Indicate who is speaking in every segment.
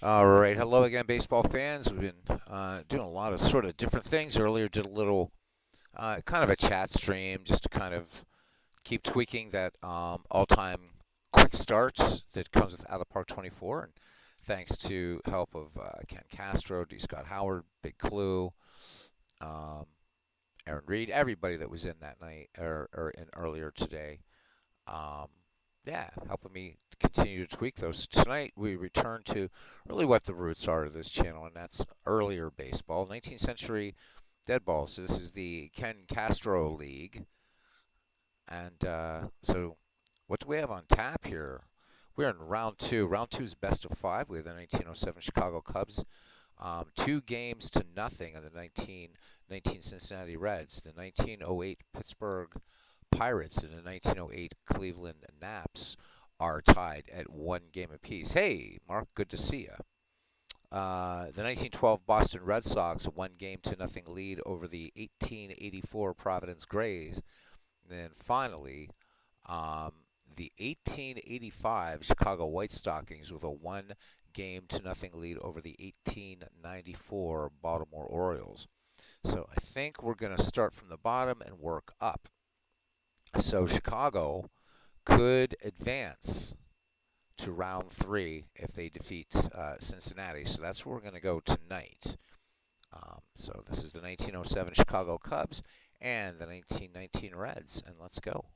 Speaker 1: All right, hello again, baseball fans. We've been doing a lot of sort of different things. Earlier, did a little kind of a chat stream just to kind of keep tweaking that all-time quick start that comes with Out of the Park 24. And thanks to help of Ken Castro, D. Scott Howard, Big Clue, um, Aaron Reed, everybody that was in that night or in earlier today. Um, yeah, helping me continue to tweak those. Tonight we return to really what the roots are of this channel, and that's earlier baseball, 19th century deadball. So this is the Ken Castro League, and so what do we have on tap here? We're in round two. Round two is best of five. We have the 1907 Chicago Cubs, 2 games to nothing of the 1919 Cincinnati Reds, the 1908 Pittsburgh Pirates and the 1908 Cleveland Naps are tied at 1 game apiece. Hey, Mark, good to see you. The 1912 Boston Red Sox, a 1 game to nothing lead over the 1884 Providence Grays. And then finally, um, the 1885 Chicago White Stockings with a 1 game to nothing lead over the 1894 Baltimore Orioles. So I think we're going to start from the bottom and work up. So Chicago could advance to round three if they defeat Cincinnati. So that's where we're going to go tonight. So this is the 1907 Chicago Cubs and the 1919 Reds, and let's go.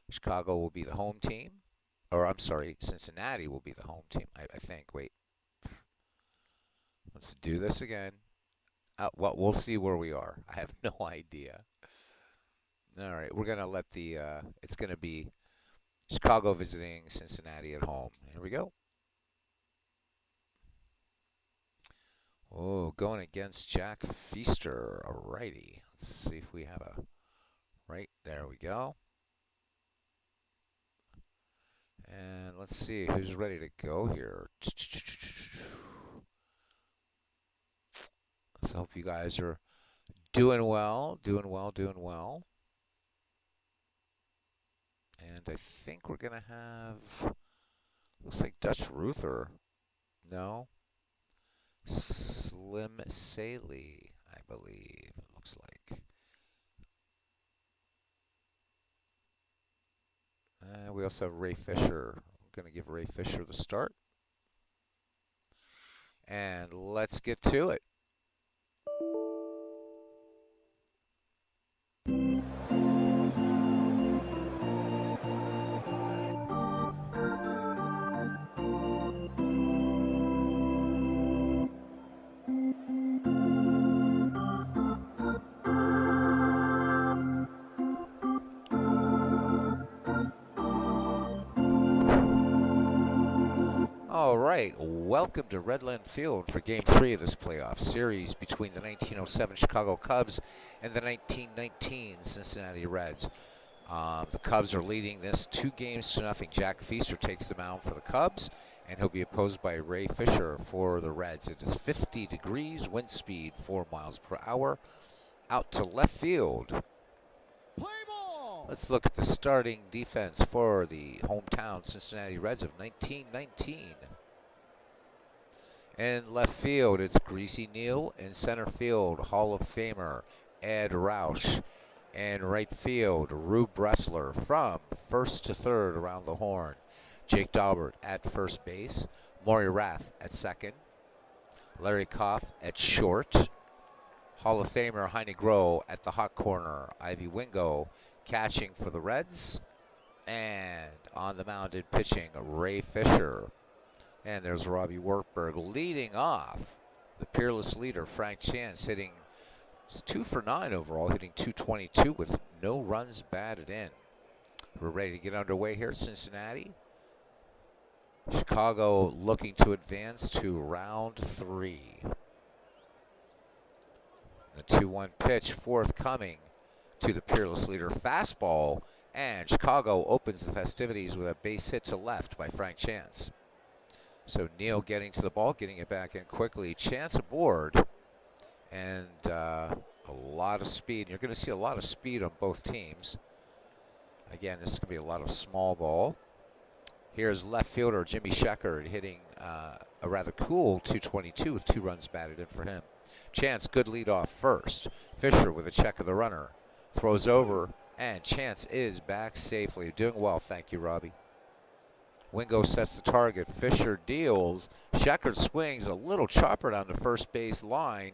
Speaker 1: Chicago will be the home team, or I'm sorry, Cincinnati will be the home team, I think. Wait, let's do this again. Well, we'll see where we are. I have no idea. All right, we're going to let the, it's going to be Chicago visiting Cincinnati at home. Here we go. Oh, going against Jack Feaster, a righty. Let's see if we have a right. There we go. And let's see who's ready to go here. Let's hope you guys are doing well, doing well, doing well. And I think we're going to have, looks like Dutch Ruther. No. Slim Saley, I believe, it looks like. We also have Ray Fisher. I'm going to give Ray Fisher the start. And let's get to it. All right, welcome to Redland Field for Game 3 of this playoff series between the 1907 Chicago Cubs and the 1919 Cincinnati Reds. The Cubs are leading this 2 games to nothing. Jack Feaster takes the mound for the Cubs, and he'll be opposed by Ray Fisher for the Reds. It is 50 degrees, wind speed 4 miles per hour. Out to left field.
Speaker 2: Play ball.
Speaker 1: Let's look at the starting defense for the hometown Cincinnati Reds of 1919. In left field, it's Greasy Neal. In center field, Hall of Famer Ed Roush. In right field, Rube Bressler. From first to third around the horn, Jake Daubert at first base, Maury Rath at second, Larry Koff at short, Hall of Famer Heine Groh at the hot corner, Ivy Wingo catching for the Reds, and on the mound and pitching, Ray Fisher. And there's Robbie Wartburg leading off. The peerless leader, Frank Chance, hitting 2 for 9 overall, hitting .222 with no runs batted in. We're ready to get underway here at Cincinnati. Chicago looking to advance to round 3. The 2-1 pitch forthcoming to the peerless leader. Fastball, and Chicago opens the festivities with a base hit to left by Frank Chance. So Neal getting to the ball, getting it back in quickly. Chance aboard, and a lot of speed. You're going to see a lot of speed on both teams. Again, this is going to be a lot of small ball. Here's left fielder Jimmy Sheckard hitting a rather cool 222 with 2 runs batted in for him. Chance, good lead off first. Fisher with a check of the runner. Throws over, and Chance is back safely. Doing well, thank you, Robbie. Wingo sets the target. Fisher deals. Sheckard swings a little chopper down the first base line,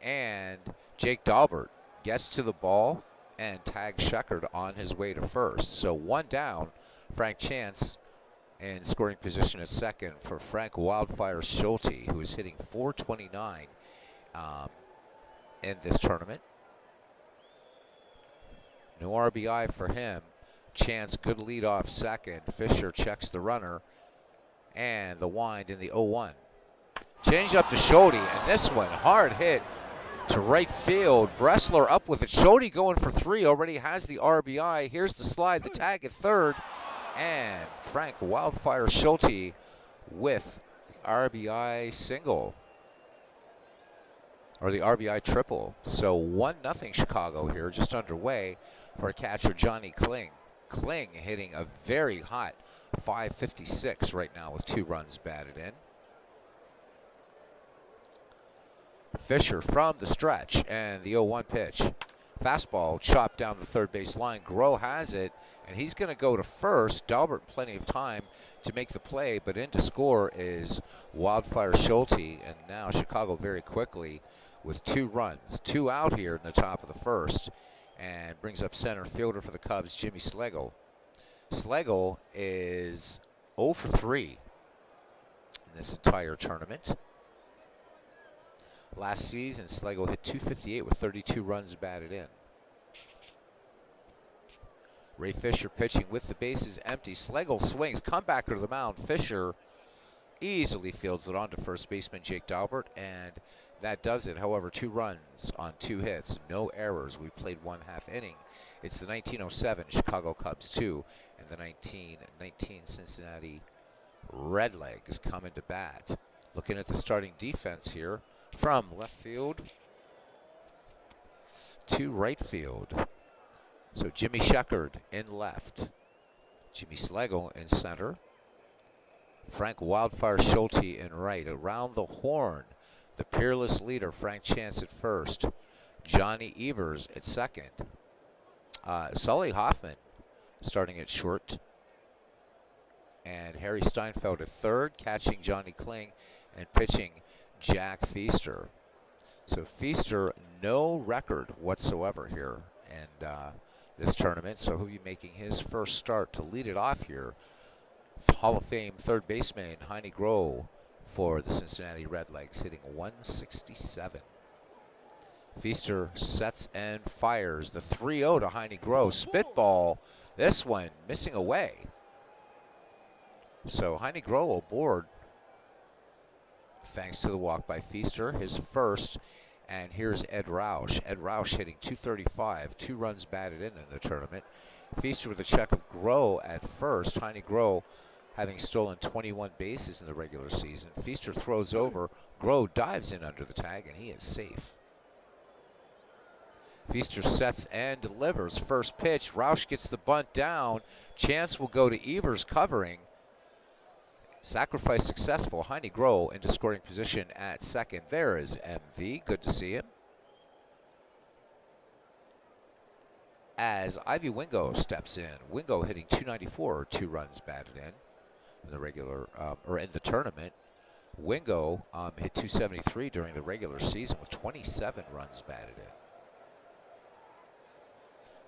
Speaker 1: and Jake Dahlberg gets to the ball and tags Sheckard on his way to first. So 1 down. Frank Chance in scoring position at second for Frank Wildfire Schulte, who is hitting .429 in this tournament. No RBI for him. Chance, good lead off second. Fisher checks the runner, and the wind in the 0-1. Change up to Schulte, and this one hard hit to right field. Bressler up with it. Schulte going for 3, already has the RBI. Here's the slide, the tag at third, and Frank Wildfire Schulte with the RBI single, or the RBI triple. So 1-0 Chicago here, just underway for catcher Johnny Kling. Kling hitting a very hot .556 right now with 2 runs batted in. Fisher from the stretch, and the 0-1 pitch. Fastball chopped down the third base line. Groh has it, and he's going to go to first. Dahlberg plenty of time to make the play, but in to score is Wildfire Schulte, and now Chicago very quickly with 2 runs. 2 out here in the top of the first, and brings up center fielder for the Cubs, Jimmy Schlegel. Schlegel is 0 for 3 in this entire tournament. Last season, Schlegel hit .258 with 32 runs batted in. Ray Fisher pitching with the bases empty. Schlegel swings, comebacker to the mound. Fisher easily fields it on to first baseman Jake Dahlberg, and that does it. However, 2 runs on 2 hits, no errors. We played 1/2 inning. It's the 1907 Chicago Cubs 2 and the 1919 Cincinnati Redlegs coming to bat. Looking at the starting defense here, from left field to right field. So Jimmy Sheckard in left, Jimmy Schlegel in center, Frank Wildfire Schulte in right. Around the horn, the peerless leader Frank Chance at first, Johnny Evers at second, Sully Hoffman starting at short, and Harry Steinfeld at third, catching Johnny Kling and pitching Jack Feaster. So Feaster, no record whatsoever here in this tournament, so he'll be making his first start to lead it off here. Hall of Fame third baseman Heine Groh for the Cincinnati Redlegs, hitting .167. Feaster sets and fires the 3-0 to Heine Groh. Spitball, this one missing away. So Heine Groh aboard thanks to the walk by Feaster, his first. And here's Ed Roush. Ed Roush hitting .235, 2 runs batted in the tournament. Feaster with a check of Groh at first. Heine Groh having stolen 21 bases in the regular season. Feaster throws over. Groh dives in under the tag, and he is safe. Feaster sets and delivers. First pitch. Roush gets the bunt down. Chance will go to Evers covering. Sacrifice successful. Heine Groh into scoring position at second. There is MV. Good to see him. As Ivy Wingo steps in. Wingo hitting .294, 2 runs batted in the regular or in the tournament. Wingo hit .273 during the regular season with 27 runs batted in.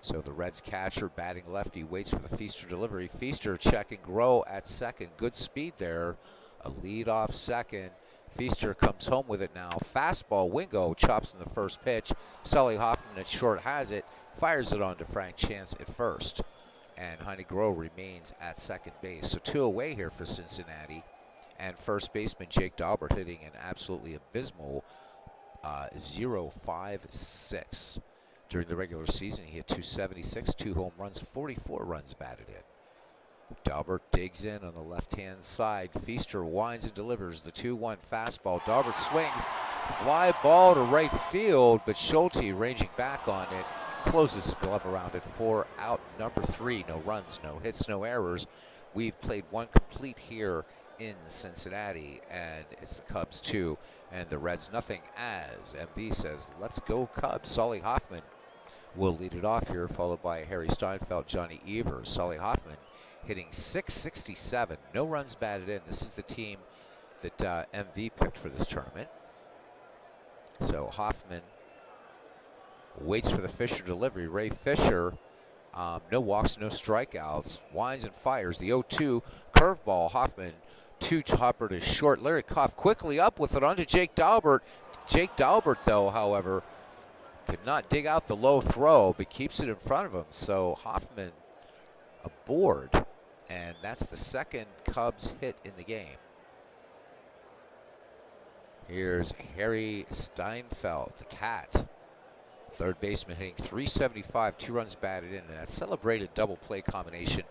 Speaker 1: So the Reds catcher batting lefty waits for the Feaster delivery. Feaster checking Groh at second. Good speed there. A lead off second. Feaster comes home with it now. Fastball. Wingo chops in the first pitch. Sully Hoffman at short has it. Fires it on to Frank Chance at first. And Heine Groh remains at second base. So 2 away here for Cincinnati. And first baseman Jake Dahlberg hitting an absolutely abysmal .056. During the regular season, he hit .276, 2 home runs, 44 runs batted in. Dahlberg digs in on the left-hand side. Feaster winds and delivers the 2-1 fastball. Dahlberg swings, fly ball to right field, but Schulte ranging back on it, closes the glove around it for out number 3. No runs, no hits, no errors. we've played one complete here in Cincinnati, and it's the Cubs 2 and the Reds nothing, as MV says, let's go Cubs. Solly Hoffman will lead it off here, followed by Harry Steinfeld, Johnny Evers. Solly Hoffman hitting .667, no runs batted in. This is the team that MV picked for this tournament. So Hoffman waits for the Fisher delivery. Ray Fisher, no walks, no strikeouts, winds and fires. The 0-2 curveball. Hoffman to Hubbard is short. Larry Koff quickly up with it onto Jake Daubert. Jake Daubert, though, however, could not dig out the low throw, but keeps it in front of him. So Hoffman aboard, and that's the second Cubs hit in the game. Here's Harry Steinfeld, the Cat. Third baseman hitting .375, 2 runs batted in, and that celebrated double play combination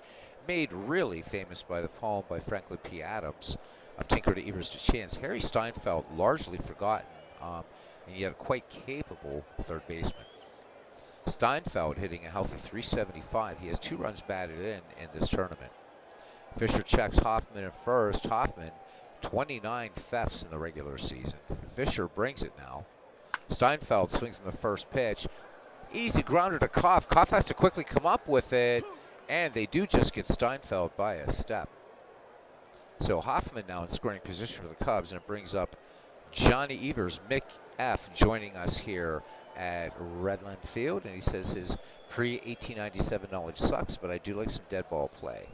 Speaker 1: made really famous by the poem by Franklin P. Adams of Tinker to Evers to Chance. Harry Steinfeld, largely forgotten, and yet quite capable third baseman. Steinfeld hitting a healthy .375. He has 2 runs batted in this tournament. Fisher checks Hoffman at first. Hoffman, 29 thefts in the regular season. Fisher brings it now. Steinfeld swings in the first pitch. Easy grounder to Koff. Koff has to quickly come up with it, and they do just get Steinfeld by a step. So Hoffman now in scoring position for the Cubs, and it brings up Johnny Evers. Mick F. joining us here at Redland Field, and he says his pre-1897 knowledge sucks, but I do like some dead ball play.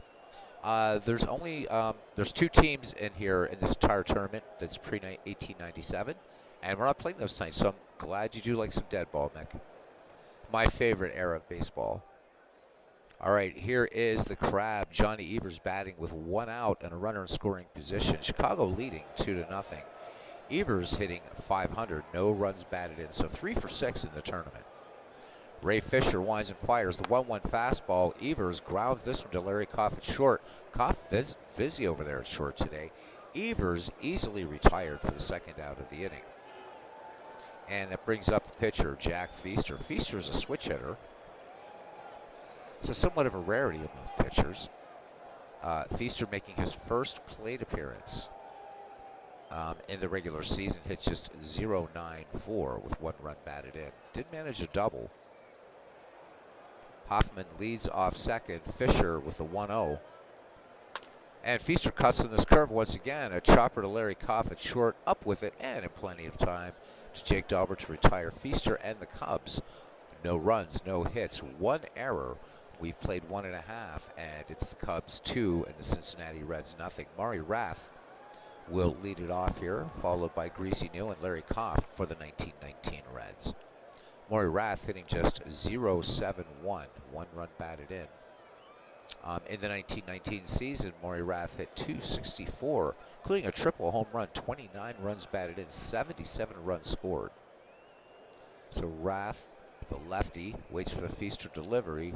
Speaker 1: There's 2 teams in here in this entire tournament that's pre-1897. And we're not playing those tonight, so I'm glad you do like some dead ball, Mick. My favorite era of baseball. All right, here is the Crab. Johnny Evers batting with 1 out and a runner in scoring position. Chicago leading 2-0. Evers hitting .500, no runs batted in, so 3 for 6 in the tournament. Ray Fisher winds and fires the 1-1 fastball. Evers grounds this one to Larry Koff at short. Koff busy over there at short today. Evers easily retired for the second out of the inning. And that brings up the pitcher, Jack Feaster. Feaster is a switch hitter, so somewhat of a rarity among pitchers. Feaster making his first plate appearance in the regular season, hit just .094 with 1 run batted in. Did manage a double. Hoffman leads off second. Fisher with the 1-0. And Feaster cuts in this curve once again. A chopper to Larry Koff at short, up with it, and in plenty of time to Jake Daubert to retire Feaster and the Cubs. No runs, no hits, 1 error. We've played 1.5, and it's the Cubs 2 and the Cincinnati Reds nothing. Maury Rath will lead it off here, followed by Greasy New and Larry Koff for the 1919 Reds. Maury Rath hitting just .071, 1 run batted in. In the 1919 season, Maury Rath hit .264, including a triple home run, 29 runs batted in, 77 runs scored. So Rath, the lefty, waits for the Feaster delivery.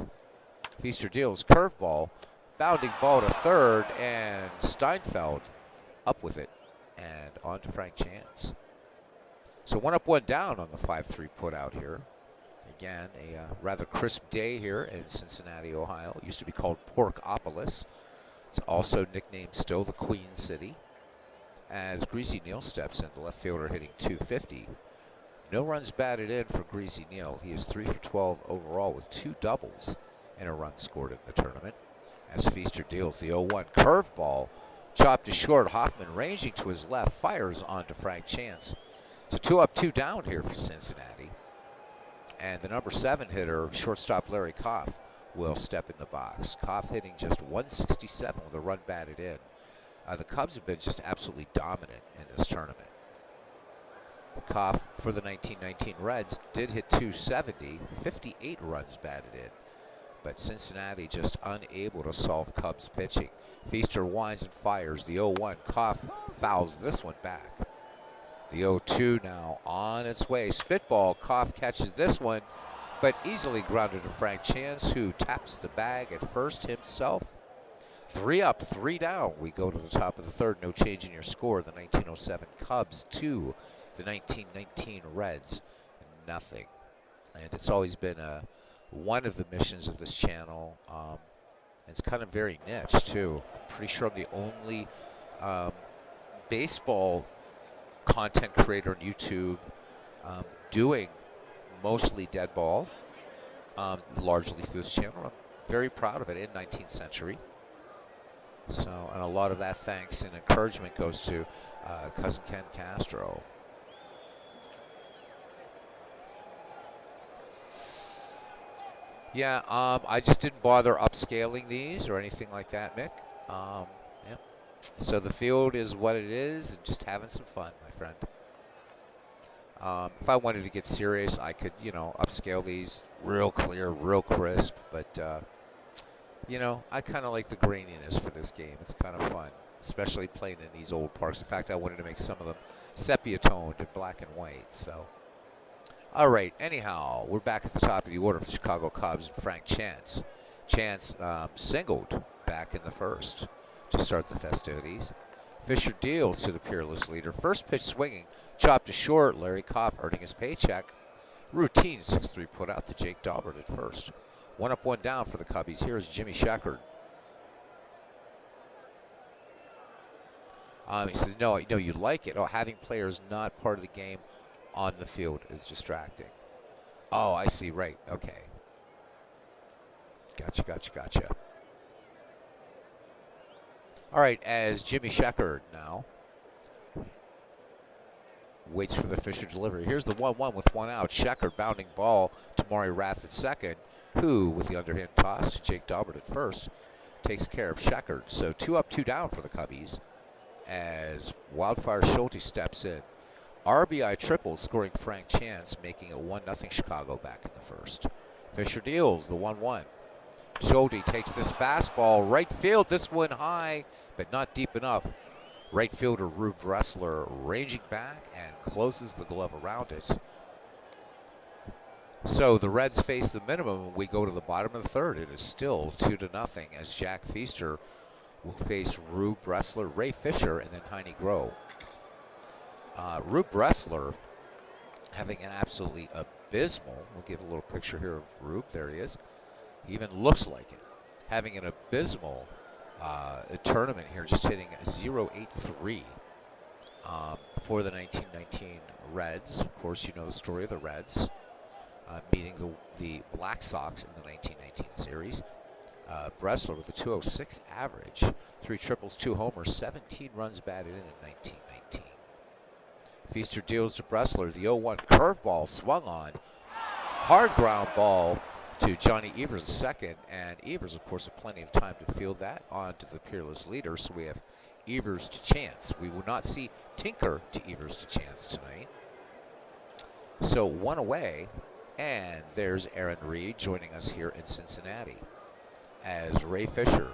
Speaker 1: Feaster deals curveball, bounding ball to third, and Steinfeld up with it, and on to Frank Chance. So 1 up, 1 down on the 5-3 put out here. Again, a rather crisp day here in Cincinnati, Ohio. It used to be called Porkopolis. It's also nicknamed still the Queen City. As Greasy Neal steps in, the left fielder hitting .250. No runs batted in for Greasy Neal. He is 3 for 12 overall with 2 doubles and a run scored in the tournament. As Feaster deals the 0-1 curveball, chopped to short. Hoffman ranging to his left, fires onto Frank Chance. So 2 up, 2 down here for Cincinnati. And the number 7 hitter, shortstop Larry Koff, will step in the box. Koff hitting just .167 with a run batted in. The Cubs have been just absolutely dominant in this tournament. Koff for the 1919 Reds did hit .270, 58 runs batted in. But Cincinnati just unable to solve Cubs pitching. Feaster winds and fires the 0-1. Koff fouls this one back. The 0-2 now on its way. Spitball. Koff catches this one, but easily grounded to Frank Chance, who taps the bag at first himself. 3 up, 3 down. We go to the top of the third. No change in your score. The 1907 Cubs 2, the 1919 Reds nothing. And it's always been one of the missions of this channel It's kind of very niche, too. I'm pretty sure I'm the only um, baseball content creator on YouTube doing mostly Deadball, largely through this channel. I'm very proud of it in 19th century. So, and a lot of that thanks and encouragement goes to cousin Ken Castro. Yeah, I just didn't bother upscaling these or anything like that, Mick. Yeah. So the field is what it is, and just having some fun, my friend. If I wanted to get serious, I could, upscale these real clear, real crisp. But, I kind of like the graininess for this game. It's kind of fun, especially playing in these old parks. In fact, I wanted to make some of them sepia toned and black and white. So, all right. Anyhow, we're back at the top of the order for Chicago Cubs and Frank Chance. Chance singled back in the first to start the festivities. Fisher deals to the peerless leader. First pitch swinging, chopped to short. Larry Kopp earning his paycheck. Routine 6-3 put out to Jake Daubert at first. 1 up, 1 down for the Cubbies. Here is Jimmy Sheckard. He says, no, you like it. Oh, having players not part of the game on the field is distracting. Oh, I see. Right. Okay. Gotcha. All right, as Jimmy Sheckard now waits for the Fisher delivery. Here's the 1-1 with 1 out. Sheckard bounding ball to Maury Rath at second, who, with the underhand toss to Jake Daubert at first, takes care of Sheckard. So 2 up, 2 down for the Cubbies as Wildfire Schulte steps in. RBI triple scoring Frank Chance, making it 1-0 Chicago back in the first. Fisher deals the 1-1. Schulte takes this fastball right field. This one high, but not deep enough. Right fielder Rube Bressler ranging back and closes the glove around it. So the Reds face the minimum and we go to the bottom of the third. It is still 2-0 as Jack Feaster will face Rube Bressler, Ray Fisher, and then Heine Groh. Rube Bressler having an absolutely abysmal, we'll give a little picture here of Rube, there he is. He even looks like it. Having an abysmal tournament here, just hitting a 0.83 for the 1919 Reds. Of course, you know the story of the Reds meeting the Black Sox in the 1919 series. Bressler with a 206 average, 3 triples, 2 homers, 17 runs batted in 1919. Feaster deals to Bressler, the 0-1 curveball swung on. Hard ground ball to Johnny Evers second, and Evers, of course, with plenty of time to field that on to the peerless leader, so we have Evers to Chance. We will not see Tinker to Evers to Chance tonight. So 1 away, and there's Aaron Reed joining us here in Cincinnati as Ray Fisher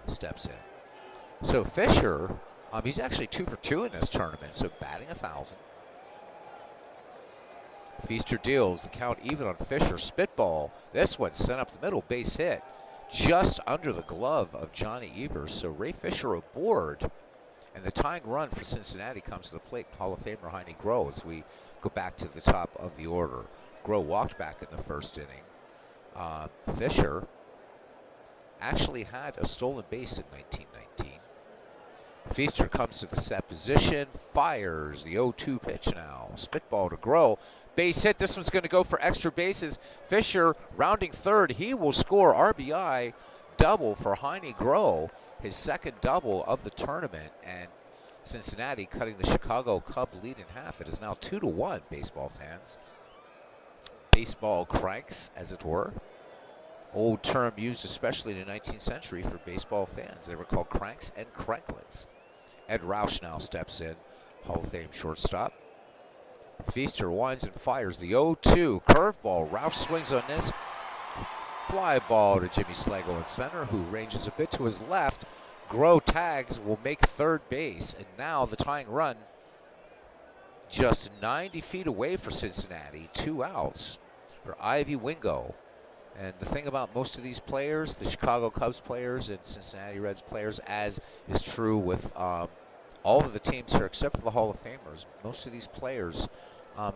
Speaker 1: steps in. So Fisher, he's actually 2 for 2 in this tournament, so batting 1,000. Feaster deals, the count even on Fisher. Spitball, this one sent up the middle, base hit, just under the glove of Johnny Evers. So Ray Fisher aboard, and the tying run for Cincinnati comes to the plate. Hall of Famer Heine Groh as we go back to the top of the order. Groh walked back in the first inning. Fisher actually had a stolen base in 1919. Feaster comes to the set position, fires the 0-2 pitch now. Spitball to Groh. Base hit. This one's going to go for extra bases. Fisher rounding third. He will score RBI double for Heine Groh, his second double of the tournament, and Cincinnati cutting the Chicago Cub lead in half. It is now 2-1, baseball fans. Baseball cranks, as it were. Old term used especially in the 19th century for baseball fans. They were called cranks and cranklets. Ed Roush now steps in, Hall of Fame shortstop. Feaster winds and fires the 0-2 curveball. Roush swings on this. Fly ball to Jimmy Slago in center, who ranges a bit to his left. Groh tags, will make third base, and now the tying run just 90 feet away for Cincinnati. 2 outs for Ivy Wingo. And the thing about most of these players, the Chicago Cubs players and Cincinnati Reds players, as is true with all of the teams here except for the Hall of Famers, most of these players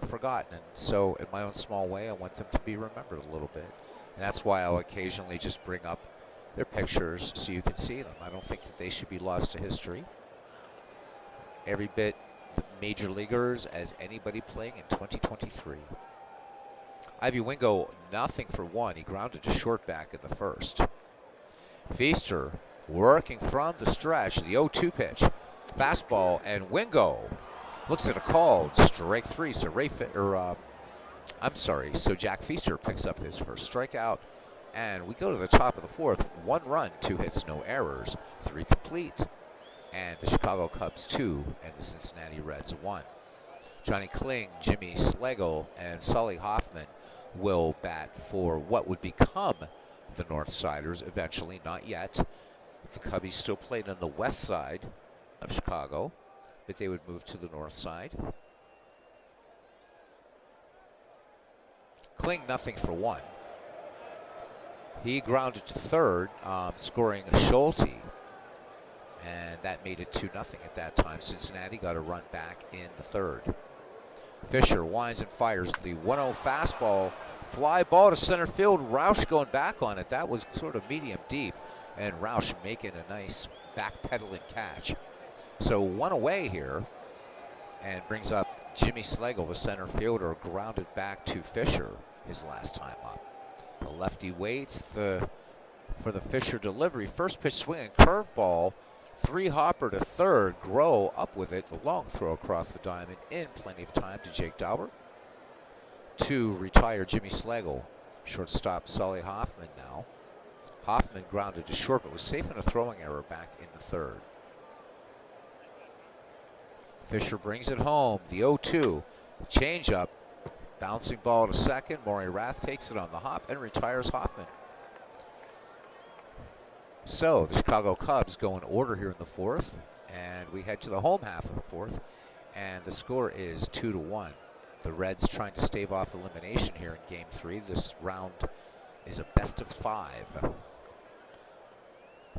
Speaker 1: forgotten. And so in my own small way, I want them to be remembered a little bit. And that's why I'll occasionally just bring up They're pictures so you can see them. I don't think that they should be lost to history. Every bit major leaguers as anybody playing in 2023. Ivy Wingo, nothing for one. He grounded to short back in the first. Feaster working from the stretch. The 0-2 pitch. Fastball, and Wingo looks at a called strike three. So so Jack Feaster picks up his first strikeout. And we go to the top of the fourth. 1 run, 2 hits, no errors, 3 complete. And the Chicago Cubs 2 and the Cincinnati Reds 1. Johnny Kling, Jimmy Schlegel, and Sully Hoffman will bat for what would become the North Siders eventually, not yet. The Cubbies still played on the west side of Chicago, but they would move to the north side. Kling, nothing for one. He grounded to third, scoring a Schulte, and that made it 2-0 at that time. Cincinnati got a run back in the third. Fisher winds and fires the 1-0 fastball. Fly ball to center field. Roush going back on it. That was sort of medium deep, and Roush making a nice backpedaling catch. So 1 away here, and brings up Jimmy Schlegel, the center fielder, grounded back to Fisher his last time up. The lefty waits for the Fisher delivery. First pitch swing and curveball. 3-hopper to third. Groh up with it. The long throw across the diamond in plenty of time to Jake Daubert. To retire Jimmy Schlegel. Shortstop Sully Hoffman now. Hoffman grounded to short, but was safe in a throwing error back in the third. Fisher brings it home. The 0-2. Changeup. Bouncing ball to second. Maury Rath takes it on the hop and retires Hoffman. So the Chicago Cubs go in order here in the fourth, and we head to the home half of the fourth, and the score is 2-1. The Reds trying to stave off elimination here in Game 3. This round is a best of 5.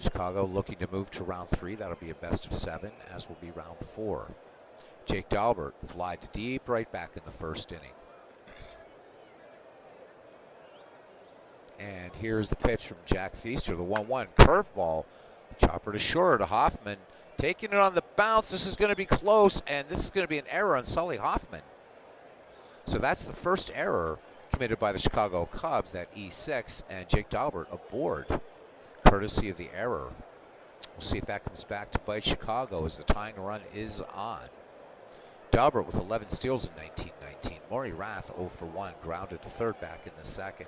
Speaker 1: Chicago looking to move to round 3. That'll be a best of 7, as will be round 4. Jake Daubert fly to deep right back in the first inning. And here's the pitch from Jack Feaster, the 1-1 curveball. Chopper to short. Hoffman taking it on the bounce. This is going to be close, and this is going to be an error on Sully Hoffman. So that's the first error committed by the Chicago Cubs, that E6, and Jake Daubert aboard, courtesy of the error. We'll see if that comes back to bite Chicago as the tying run is on. Daubert with 11 steals in 1919. Maury Rath 0 for 1, grounded to third back in the second.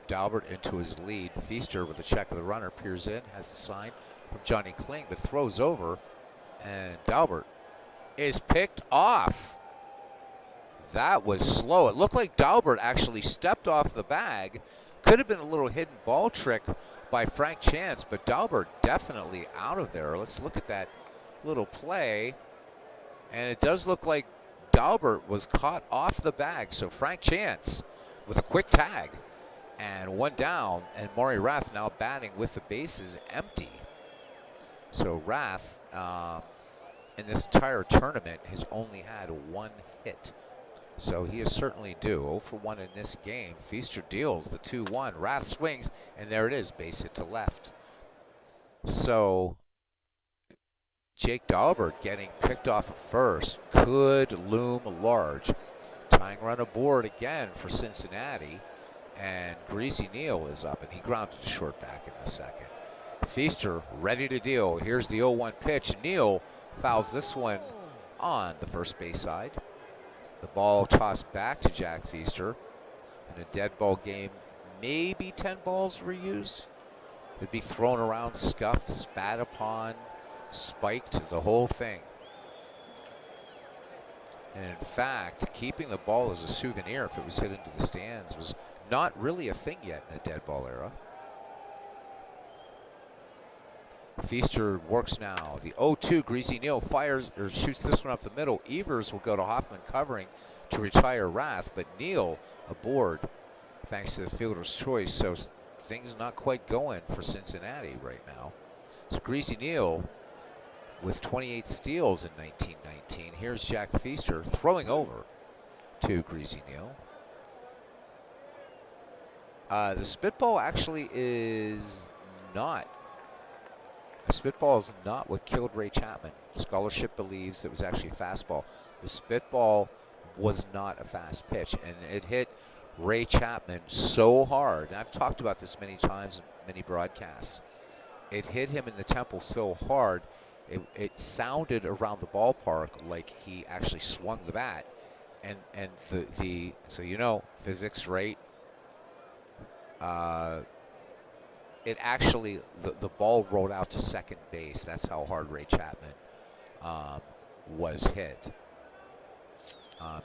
Speaker 1: Daubert into his lead. Feaster with a check of the runner peers in, has the sign from Johnny Kling, but throws over, and Daubert is picked off. That was slow. It looked like Daubert actually stepped off the bag. Could have been a little hidden ball trick by Frank Chance, but Daubert definitely out of there. Let's look at that little play, and it does look like Daubert was caught off the bag. So Frank Chance with a quick tag. And 1 down, and Maury Rath now batting with the bases empty. So Rath, in this entire tournament, has only had 1 hit. So he is certainly due. 0 for 1 in this game. Feaster deals the 2-1. Rath swings, and there it is, base hit to left. So Jake Daubert getting picked off at first could loom large. Tying run aboard again for Cincinnati. And Greasy Neal is up, and he grounded to short back in the second. Feaster ready to deal. Here's the 0-1 pitch. Neal fouls this one on the first base side. The ball tossed back to Jack Feaster. In a dead ball game, maybe 10 balls were used. It'd be thrown around, scuffed, spat upon, spiked, the whole thing. And in fact, keeping the ball as a souvenir if it was hit into the stands was not really a thing yet in the dead ball era. Feaster works now. The 0-2, Greasy Neal fires or shoots this one up the middle. Evers will go to Hoffman covering to retire Rath, but Neal aboard thanks to the fielder's choice. So things not quite going for Cincinnati right now. So Greasy Neal with 28 steals in 1919. Here's Jack Feaster throwing over to Greasy Neal. The spitball actually is not. The spitball is not what killed Ray Chapman. Scholarship believes it was actually a fastball. The spitball was not a fast pitch, and it hit Ray Chapman so hard. And I've talked about this many times in many broadcasts. It hit him in the temple so hard, it sounded around the ballpark like he actually swung the bat. And so physics, right? It actually, the ball rolled out to second base. That's how hard Ray Chapman was hit,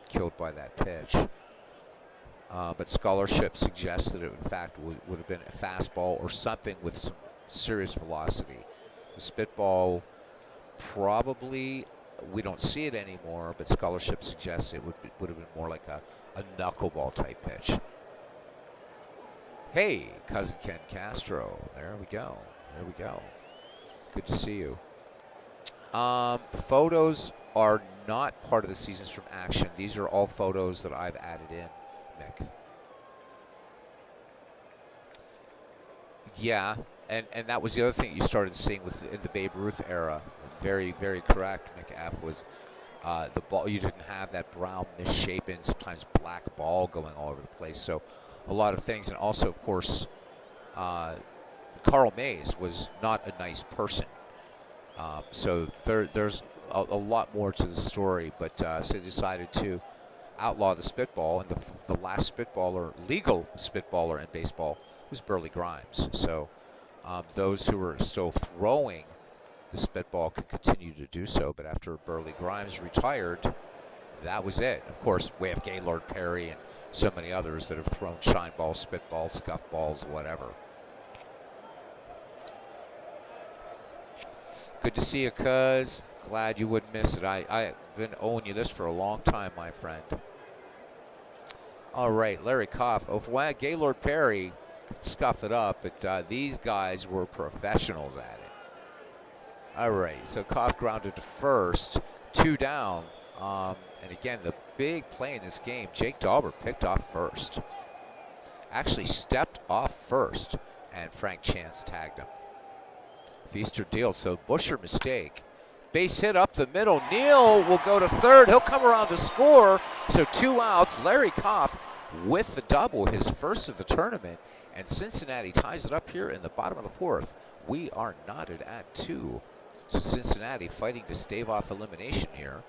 Speaker 1: killed by that pitch. But scholarship suggests that it, in fact, would have been a fastball or something with some serious velocity. The spitball, probably, we don't see it anymore, but scholarship suggests it would have been more like a knuckleball type pitch. Hey, cousin Ken Castro. There we go. There we go. Good to see you. The photos are not part of the Seasons from Action. These are all photos that I've added in, Mick. Yeah, and that was the other thing you started seeing in the Babe Ruth era. Very, very correct, Mick F. Was the ball, you didn't have that brown, misshapen, sometimes black ball going all over the place. So a lot of things, and also, of course, Carl Mays was not a nice person. So there's a lot more to the story, but so they decided to outlaw the spitball, and the last spitballer, legal spitballer in baseball, was Burley Grimes. So those who were still throwing the spitball could continue to do so, but after Burley Grimes retired, that was it. Of course, we have Gaylord Perry and so many others that have thrown shine balls, spitballs, scuff balls, whatever. Good to see you, cuz. Glad you wouldn't miss it. I've been owing you this for a long time, my friend. All right, Larry Koff. Oh, well, Gaylord Perry could scuff it up, but these guys were professionals at it. All right, so Koff grounded to first, 2 down. And again, the big play in this game, Jake Dauber picked off first. Actually stepped off first, and Frank Chance tagged him. Feaster deals, so Busher mistake. Base hit up the middle. Neal will go to third. He'll come around to score. So 2 outs. Larry Koff with the double, his first of the tournament. And Cincinnati ties it up here in the bottom of the 4th. We are knotted at 2. So Cincinnati fighting to stave off elimination here.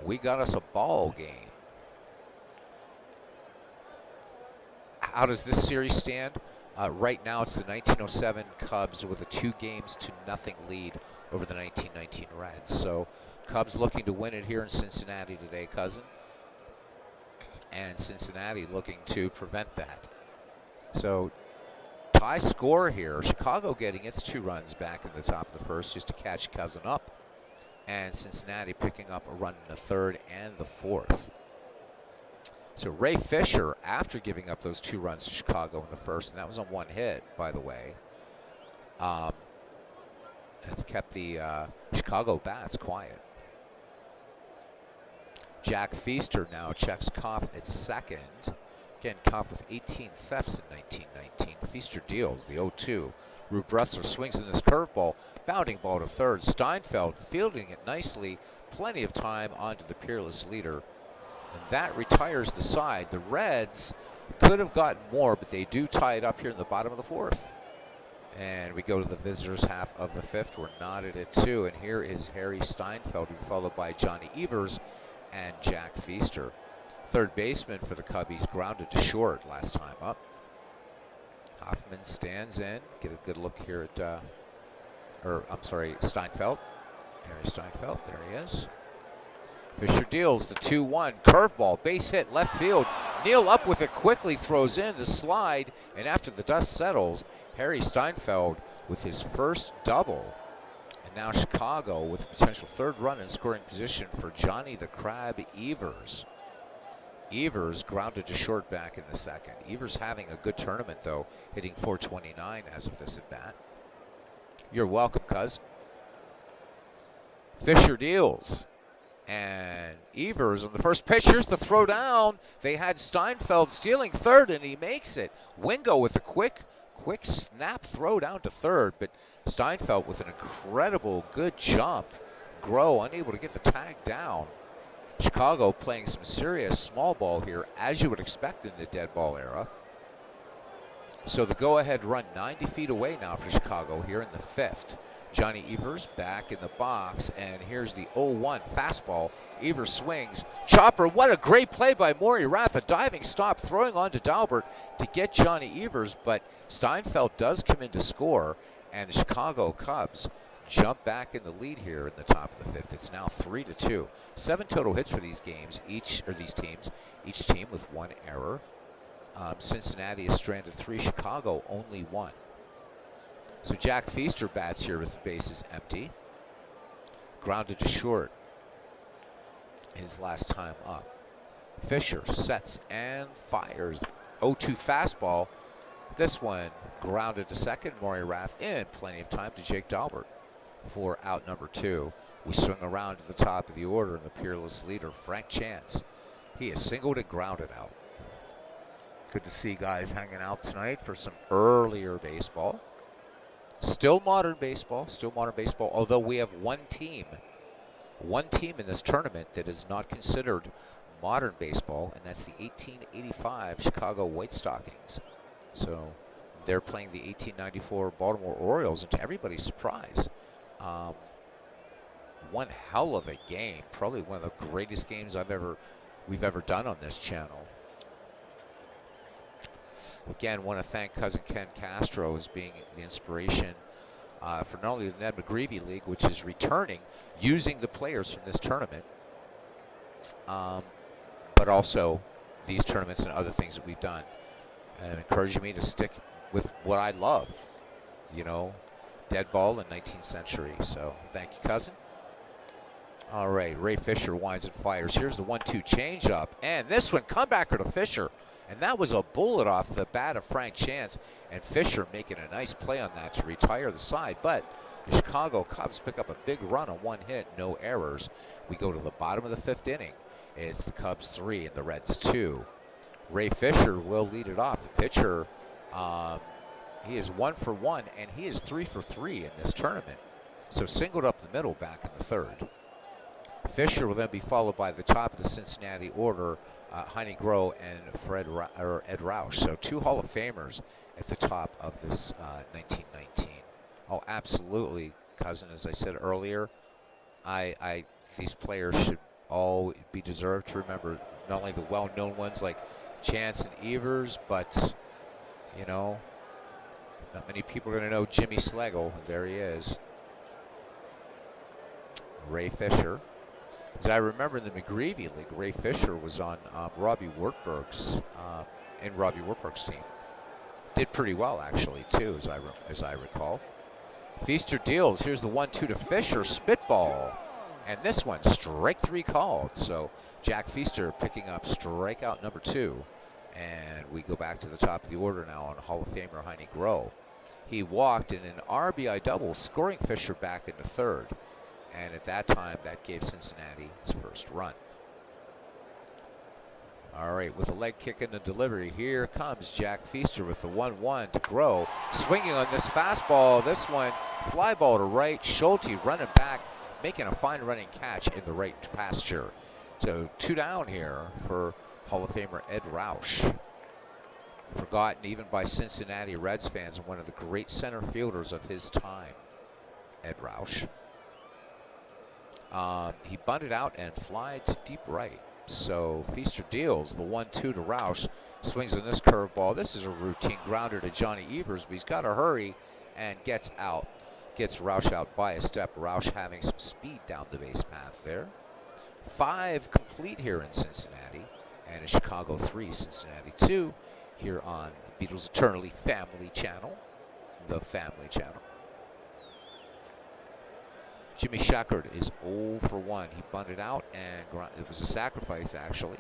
Speaker 1: We got us a ball game. How does this series stand? Right now it's the 1907 Cubs with a 2-0 lead over the 1919 Reds. So Cubs looking to win it here in Cincinnati today, cousin. And Cincinnati looking to prevent that. So tie score here. Chicago getting its 2 runs back in the top of the 1st just to catch cousin up. And Cincinnati picking up a run in the 3rd and the 4th. So Ray Fisher, after giving up those 2 runs to Chicago in the 1st, and that was on 1 hit, by the way, has kept the Chicago bats quiet. Jack Feaster now checks Koff at second. Again, Koff with 18 thefts in 1919. Feaster deals the 0-2. Rube Bressler swings in this curveball, bounding ball to third. Steinfeld fielding it nicely, plenty of time onto the peerless leader. And that retires the side. The Reds could have gotten more, but they do tie it up here in the bottom of the 4th. And we go to the visitors' half of the 5th. We're knotted at 2, and here is Harry Steinfeld, followed by Johnny Evers and Jack Feaster. Third baseman for the Cubbies grounded to short last time up. Hoffman stands in. Get a good look here at, Steinfeld. Harry Steinfeld, there he is. Fisher deals the 2-1 curveball, base hit left field. Neal up with it quickly, throws in the slide, and after the dust settles, Harry Steinfeld with his first double. And now Chicago with a potential 3rd run in scoring position for Johnny the Crab Evers. Evers grounded to short back in the 2nd. Evers having a good tournament, though, hitting .429 as of this at bat. You're welcome, cuz. Fisher deals. And Evers on the first pitch. Here's the throw down. They had Steinfeld stealing third, and he makes it. Wingo with a quick quick snap throw down to third, but Steinfeld with an incredible good jump. Groh unable to get the tag down. Chicago playing some serious small ball here, as you would expect in the dead ball era. So the go-ahead run 90 feet away now for Chicago here in the fifth. Johnny Evers back in the box, and here's the 0-1 fastball. Evers swings. Chopper, what a great play by Maury Rath. A diving stop, throwing on to Dalbert to get Johnny Evers, but Steinfeld does come in to score, and the Chicago Cubs jump back in the lead here in the top of the fifth. It's now 3-2. 7 total hits for these games, these teams, each team with 1 error. Cincinnati is stranded 3, Chicago only 1. So Jack Feaster bats here with the bases empty. Grounded to short his last time up. Fisher sets and fires. 0-2 fastball. This one grounded to second. Maury Rath in. Plenty of time to Jake Dalbert for out number 2. We swing around to the top of the order, and the peerless leader, Frank Chance. He is singled and grounded out. Good to see guys hanging out tonight for some earlier baseball. Still modern baseball, although we have one team in this tournament that is not considered modern baseball, and that's the 1885 Chicago White Stockings. So they're playing the 1894 Baltimore Orioles, and to everybody's surprise, one hell of a game, probably one of the greatest games we've ever done on this channel. Again, want to thank Cousin Ken Castro as being the inspiration for not only the Ned McGreevy League, which is returning using the players from this tournament, but also these tournaments and other things that we've done, and encouraging me to stick with what I love, Deadball and 19th century. So thank you, Cousin. All right, Ray Fisher winds and fires. Here's the 1-2 changeup, and this one comebacker to Fisher. And that was a bullet off the bat of Frank Chance, and Fisher making a nice play on that to retire the side. But the Chicago Cubs pick up a big run on 1 hit, no errors. We go to the bottom of the 5th inning. It's the Cubs 3 and the Reds 2. Ray Fisher will lead it off. The pitcher, he is 1 for 1, and he is 3 for 3 in this tournament. So singled up the middle back in the 3rd. Fisher will then be followed by the top of the Cincinnati order, Heine Groh and Ed Roush. So 2 Hall of Famers at the top of this 1919. Oh, absolutely, Cousin. As I said earlier, these players should all be deserved to remember. Not only the well-known ones like Chance and Evers, but not many people are going to know Jimmy Schlegel. There he is, Ray Fisher. As I remember in the McGreevy League, Ray Fisher was on Robbie Wartburg's team. Did pretty well actually too, as I recall. Feaster deals. Here's the 1-2 to Fisher, spitball, and this one strike 3 called. So Jack Feaster picking up strikeout number 2, and we go back to the top of the order now on Hall of Famer Heine Groh. He walked in an RBI double, scoring Fisher back into 3rd. And at that time, that gave Cincinnati its first run. All right, with a leg kick in the delivery, here comes Jack Feaster with the 1-1 to Groh. Swinging on this fastball. This one, fly ball to right. Schulte running back, making a fine running catch in the right pasture. So 2 down here for Hall of Famer Ed Roush. Forgotten even by Cincinnati Reds fans, and one of the great center fielders of his time, Ed Roush. He bunted out and flied to deep right. So Feaster deals the 1-2 to Roush. Swings on this curveball. This is a routine grounder to Johnny Evers, but he's got to hurry and gets out. Gets Roush out by a step. Roush having some speed down the base path there. 5 complete here in Cincinnati. And a Chicago 3, Cincinnati 2 here on Beatles Eternally Family Channel. The Family Channel. Jimmy Sheckard is 0 for 1. He bunted out, and it was a sacrifice, actually.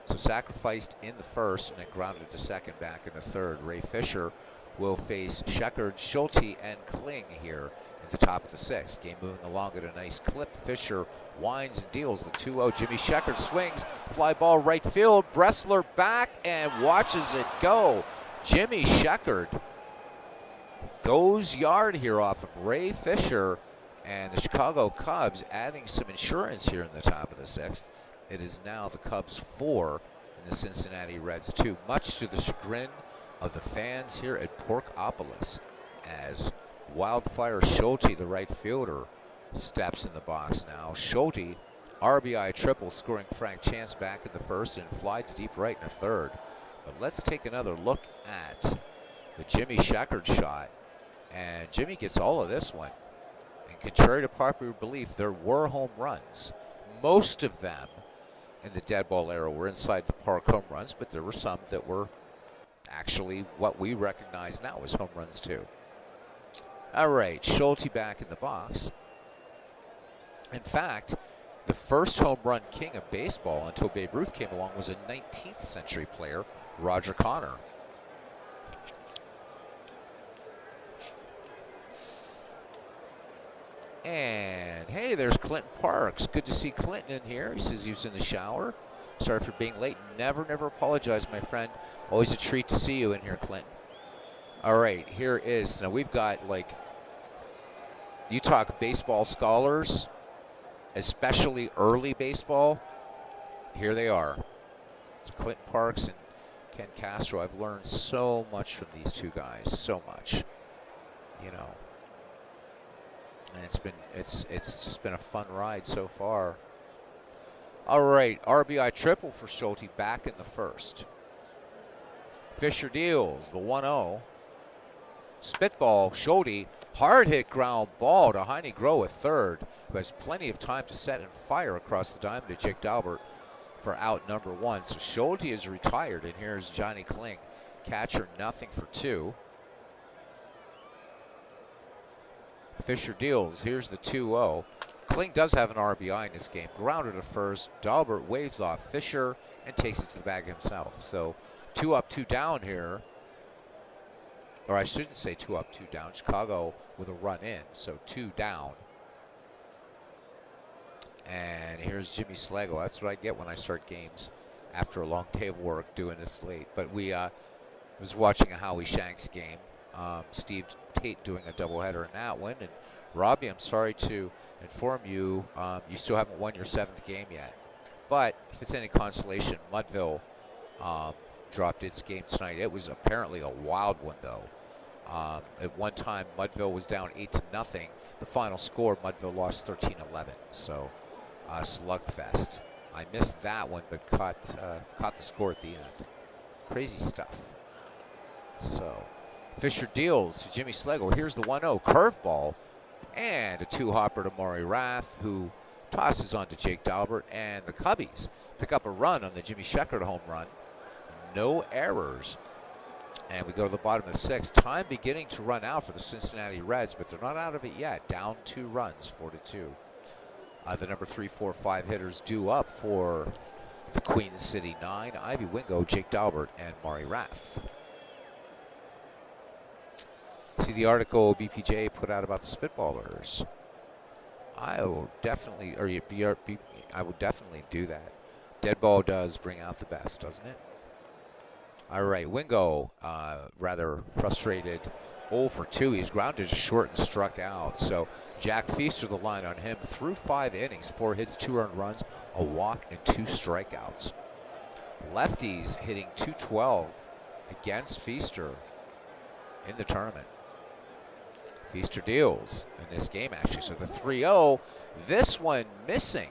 Speaker 1: So sacrificed in the 1st, and then grounded to second back in the 3rd. Ray Fisher will face Sheckard, Schulte, and Kling here at the top of the 6th. Game moving along at a nice clip. Fisher winds and deals the 2-0. Jimmy Sheckard swings, fly ball right field. Bressler back and watches it go. Jimmy Sheckard goes yard here off of Ray Fisher, and the Chicago Cubs adding some insurance here in the top of the 6th. It is now the Cubs 4 and the Cincinnati Reds 2, much to the chagrin of the fans here at Porkopolis, as Wildfire Schulte, the right fielder, steps in the box now. Schulte, RBI triple, scoring Frank Chance back in the 1st and fly to deep right in the 3rd. But let's take another look at the Jimmy Sheckard shot. And Jimmy gets all of this one. And contrary to popular belief, there were home runs. Most of them in the dead ball era were inside the park home runs, but there were some that were actually what we recognize now as home runs too. All right, Schulte back in the box. In fact, the first home run king of baseball until Babe Ruth came along was a 19th century player, Roger Connor. And hey, there's Clinton Parks. Good to see Clinton in here. He says he was in the shower. Sorry for being late. Never apologize, my friend. Always a treat to see you in here, Clinton. All right, here is, now we've got, like, you talk baseball scholars, especially early baseball. Here they are. It's Clinton Parks and Ken Castro. I've learned so much from these two guys, so much, you know. And it's just been a fun ride so far. All right, RBI triple for Schulte back in the 1st. Fisher deals the 1-0. Spitball, Schulte, hard hit ground ball to Heine Groh at 3rd, who has plenty of time to set and fire across the diamond to Jake Dalbert for out number 1. So Schulte is retired, and here's Johnny Kling, catcher, nothing for 2. Fisher deals. Here's the 2-0. Kling does have an RBI in this game. Grounded to 1st. Dalbert waves off Fisher and takes it to the bag himself. So 2 up, 2 down here. Or I shouldn't say 2 up, 2 down. Chicago with a run in. So 2 down. And here's Jimmy Slago. That's what I get when I start games after a long day of work doing this late. But we was watching a Howie Shanks game. Steve Tate doing a doubleheader in that one. And Robbie, I'm sorry to inform you, you still haven't won your 7th game yet. But if it's any consolation, Mudville dropped its game tonight. It was apparently a wild one, though. At one time, Mudville was down 8-0. The final score, Mudville lost 13-11. So, slugfest. I missed that one, but caught the score at the end. Crazy stuff. So, Fisher deals to Jimmy Slago. Here's the 1-0 curveball, and a 2-hopper to Maury Rath, who tosses on to Jake Dalbert, and the Cubbies pick up a run on the Jimmy Sheckard home run. No errors. And we go to the bottom of the 6th. Time beginning to run out for the Cincinnati Reds, but they're not out of it yet. Down 2 runs, 4-2. The number 3, 4, 5 hitters due up for the Queen City 9. Ivy Wingo, Jake Dalbert, and Maury Rath. See the article BPJ put out about the Spitballers. I will definitely, I will definitely do that. Deadball does bring out the best, doesn't it? All right, Wingo, rather frustrated, 0 for 2. He's grounded to short and struck out. So Jack Feaster the line on him through 5 innings, 4 hits, 2 earned runs, a walk, and 2 strikeouts. Lefties hitting .212 against Feaster in the tournament. Feaster deals in this game, actually. So the 3-0, this one missing.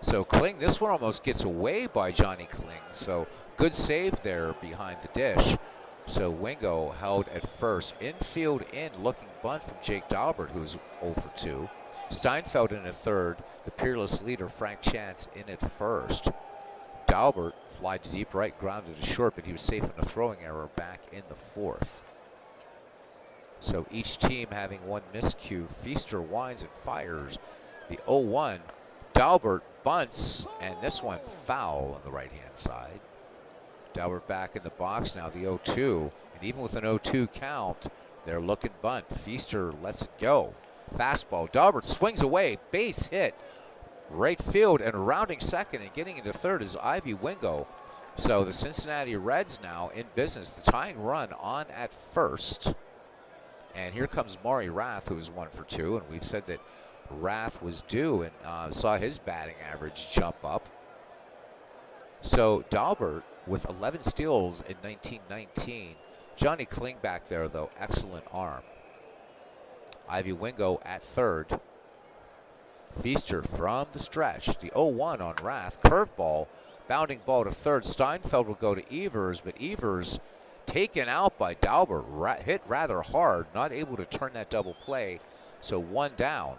Speaker 1: So Kling, this one almost gets away by Johnny Kling. So good save there behind the dish. So Wingo held at 1st. Infield in, looking bunt from Jake Dalbert, who's 0 for 2. Steinfeld in at 3rd. The peerless leader, Frank Chance, in at 1st. Dalbert fly to deep right, grounded to short, but he was safe in a throwing error back in the 4th. So each team having one miscue. Feaster winds and fires the 0-1. Dalbert bunts, and this one foul on the right-hand side. Dalbert back in the box now, the 0-2. And even with an 0-2 count, they're looking bunt. Feaster lets it go. Fastball. Dalbert swings away. Base hit. Right field, and rounding second and getting into 3rd is Ivy Wingo. So the Cincinnati Reds now in business. The tying run on at 1st. And here comes Maury Rath, who is 1 for 2. And we've said that Rath was due and saw his batting average jump up. So Dalbert with 11 steals in 1919. Johnny Kling back there, though, excellent arm. Ivy Wingo at third. Feaster from the stretch. The 0-1 on Rath. Curveball. Bounding ball to third. Steinfeld will go to Evers, but Evers taken out by Dalbert. Hit rather hard. Not able to turn that double play. So 1 down.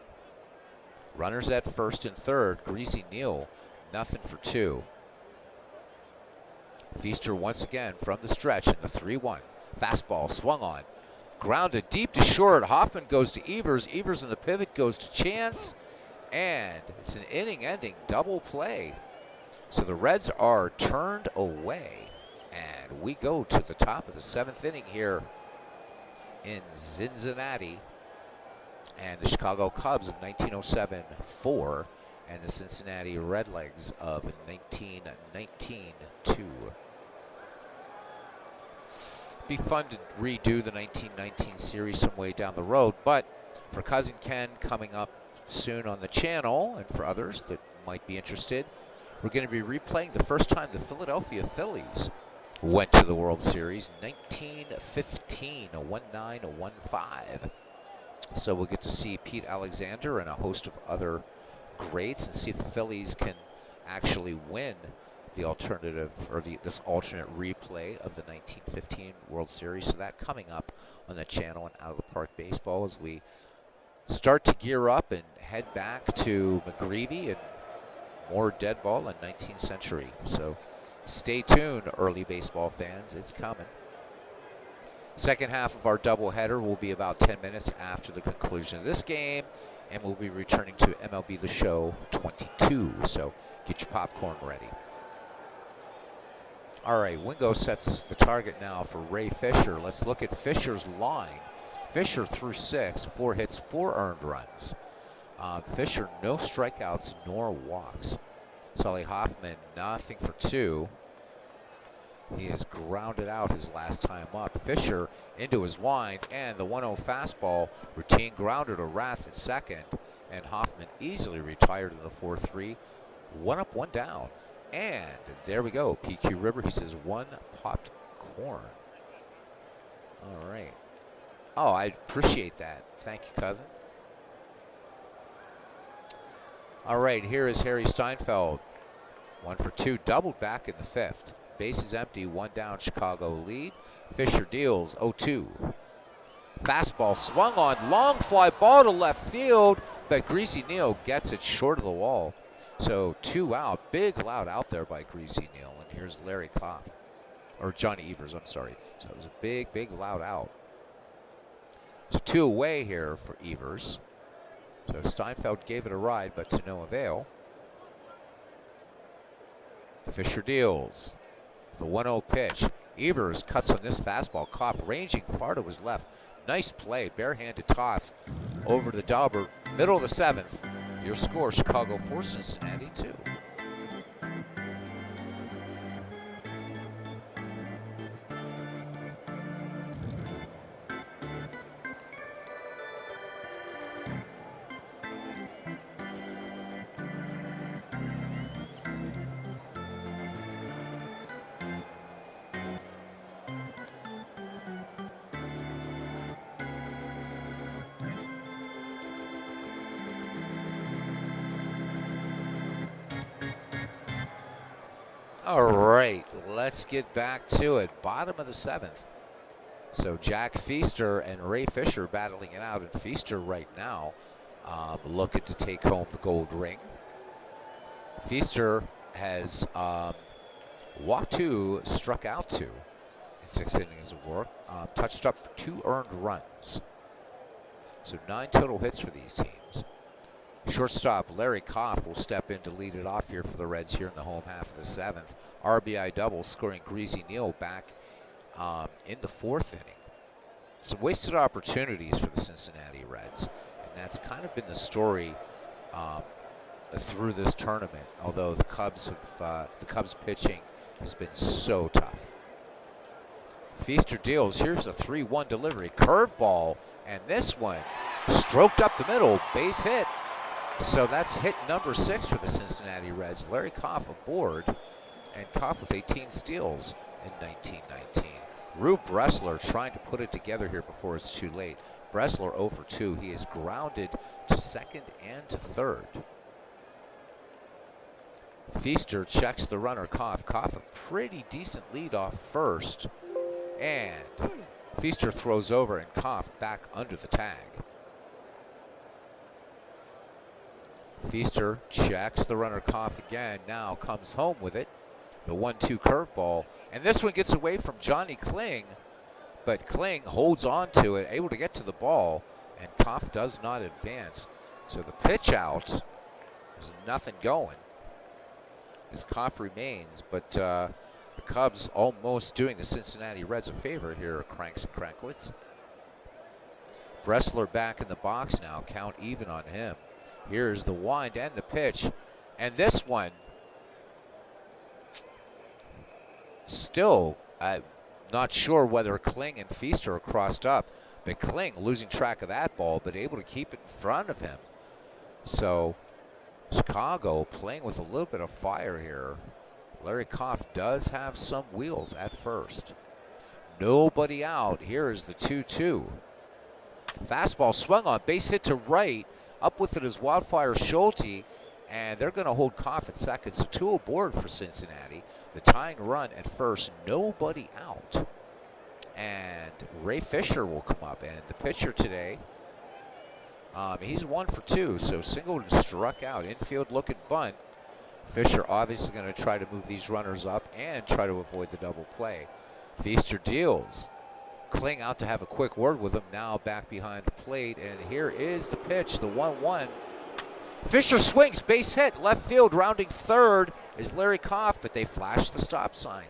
Speaker 1: Runners at first and third. Greasy Neal, nothing for 2. Feaster once again from the stretch in the 3-1. Fastball swung on. Grounded deep to short. Hoffman goes to Evers. Evers in the pivot goes to Chance. And it's an inning-ending double play. So the Reds are turned away. And we go to the top of the 7th inning here in Cincinnati. And the Chicago Cubs of 1907-4 and the Cincinnati Redlegs of 1919-2. Be fun to redo the 1919 series some way down the road, but for Cousin Ken coming up soon on the channel, and for others that might be interested, we're going to be replaying the first time the Philadelphia Phillies went to the World Series, 1915, a 1-9, a 1-5. So we'll get to see Pete Alexander and a host of other greats and see if the Phillies can actually win the alternative, or this alternate replay of the 1915 World Series. So that coming up on the channel and Out of the Park Baseball as we start to gear up and head back to McGreevy and more Deadball and 19th Century. So stay tuned, early baseball fans. It's coming. Second half of our doubleheader will be about 10 minutes after the conclusion of this game, and we'll be returning to MLB The Show 22. So get your popcorn ready. All right, Wingo sets the target now for Ray Fisher. Let's look at Fisher's line. Fisher threw 6, 4 hits, 4 earned runs. Fisher, no strikeouts nor walks. Sully Hoffman, nothing for 2. He has grounded out his last time up. Fisher into his wind, and the 1-0 fastball, routine grounder to Rath at second, and Hoffman easily retired in the 4-3. 1 up, 1 down. And there we go. PQ River, he says 1 popped corn. All right. Oh, I appreciate that. Thank you, cousin. All right, here is Harry Steinfeld. 1 for 2, doubled back in the 5th. Bases empty, 1 down, Chicago lead. Fisher deals 0-2. Fastball swung on, long fly ball to left field, but Greasy Neal gets it short of the wall. So 2 out, big loud out there by Greasy Neal. And here's Larry Kopp, or Johnny Evers, I'm sorry. So it was a big, big loud out. So 2 away here for Evers. So Steinfeld gave it a ride, but to no avail. Fisher deals. The 1-0 pitch. Evers cuts on this fastball. Kopp ranging far to his left. Nice play. Barehanded toss over to Dalbert. Middle of the 7th. Your score, Chicago 4, Cincinnati 2. All right, let's get back to it. Bottom of the 7th. So Jack Feaster and Ray Fisher battling it out, and Feaster right now looking to take home the gold ring. Feaster has walked 2, struck out 2 in 6 innings of work, touched up for 2 earned runs. So 9 total hits for these teams. Shortstop Larry Kopp will step in to lead it off here for the Reds here in the home half of the 7th. RBI double, scoring Greasy Neal back in the 4th inning. Some wasted opportunities for the Cincinnati Reds, and that's kind of been the story through this tournament. Although the Cubs pitching has been so tough. Feaster deals. Here's a 3-1 delivery. Curveball And this one stroked up the middle, base hit. So that's hit number 6 for the Cincinnati Reds. Larry Koff aboard, and Koff with 18 steals in 1919. Rube Bressler trying to put it together here before it's too late. Bressler 0 for 2. He is grounded to second and to third. Feaster checks the runner, Koff. Koff a pretty decent lead off first. And Feaster throws over, and Koff back under the tag. Feaster checks the runner, Koff again. Now comes home with it. The 1-2 curveball. And this one gets away from Johnny Kling. But Kling holds on to it, able to get to the ball. And Koff does not advance. So the pitch out. There's nothing going. As Koff remains, but the Cubs almost doing the Cincinnati Reds a favor here, cranks and cranklets. Bressler back in the box now, count even on him. Here's the wind and the pitch, and this one, still, I'm not sure whether Kling and Feaster are crossed up, but Kling losing track of that ball, but able to keep it in front of him. So Chicago playing with a little bit of fire here. Larry Koff does have some wheels at first. Nobody out. Here is the 2-2. Fastball swung on, base hit to right. Up with it is Wildfire Schulte, and they're going to hold Koff at second. So 2 aboard for Cincinnati. The tying run at first, nobody out. And Ray Fisher will come up, and the pitcher today, he's 1 for 2, so singled and struck out. Infield looking bunt. Fisher obviously going to try to move these runners up and try to avoid the double play. Feaster deals. Kling out to have a quick word with him. Now back behind the plate, and here is the pitch, the 1-1. Fisher swings, base hit, left field, rounding third is Larry Koff, but they flash the stop sign.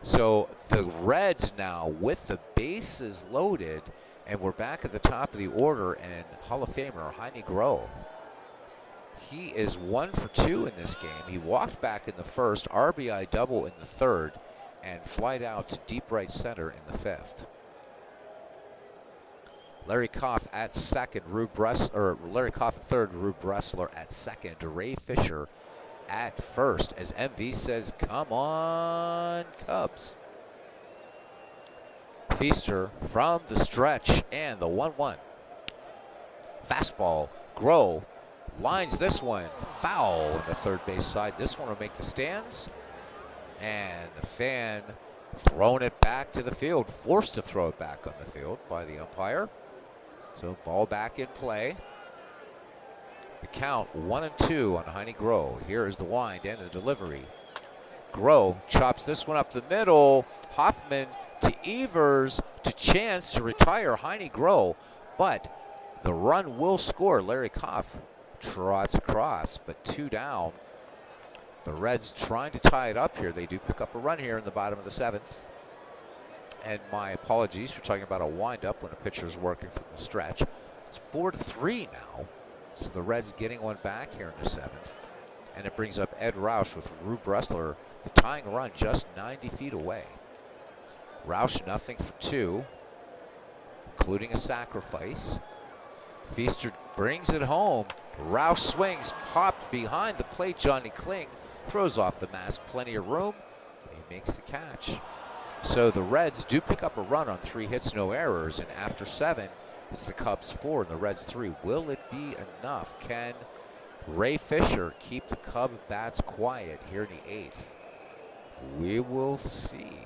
Speaker 1: So the Reds now with the bases loaded, and we're back at the top of the order, and Hall of Famer Heine Groh. He is 1 for 2 in this game. He walked back in the first, RBI double in the third, and flied out to deep right center in the fifth. Larry Koff at second, Larry Koff at third, Rube Bressler at second, Ray Fisher at first, as MV says, come on, Cubs. Feaster from the stretch, and the 1-1. Fastball, Groh lines this one, foul on the third base side. This one will make the stands, and the fan throwing it back to the field, forced to throw it back on the field by the umpire. So ball back in play. The count 1-2 on Heine Groh. Here is the wind and the delivery. Groh chops this one up the middle. Hoffman to Evers to Chance to retire Heine Groh, but the run will score. Larry Koff trots across, but 2 down. The Reds trying to tie it up here. They do pick up a run here in the bottom of the 7th. And my apologies for talking about a windup when a pitcher is working from the stretch. It's 4-3 now. So the Reds getting one back here in the 7th. And it brings up Ed Roush with Rube Bressler, the tying run just 90 feet away. Roush 0 for 2, including a sacrifice. Feaster brings it home. Roush swings, popped behind the plate. Johnny Kling throws off the mask, plenty of room. He makes the catch. So the Reds do pick up a run on 3 hits, no errors, and after 7, it's the Cubs 4 and the Reds 3. Will it be enough? Can Ray Fisher keep the Cub bats quiet here in the 8th? We will see.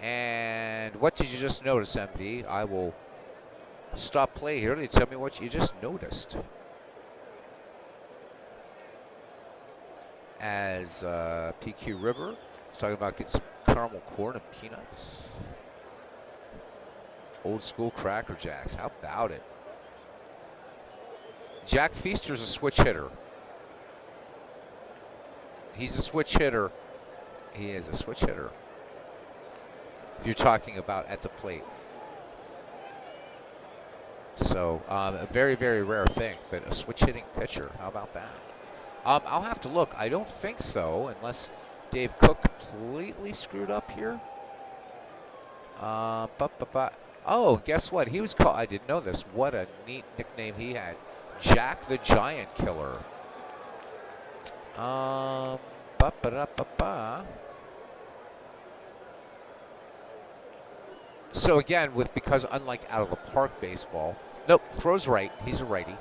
Speaker 1: And what did you just notice, MV? I will stop play here to tell me what you just noticed. As PQ River is talking about getting some caramel corn and peanuts. Old school Cracker Jacks. How about it? Jack Feaster's a switch hitter. He's a switch hitter. He is a switch hitter. If you're talking about at the plate. So a very, very rare thing, but a switch hitting pitcher. How about that? I'll have to look. I don't think so, unless Dave Cook completely screwed up here. Oh, guess what? He was called, I didn't know this. What a neat nickname he had. Jack the Giant Killer. Ba-ba-da-ba-ba. So again, because unlike out of the park baseball, nope, throws right. He's a righty.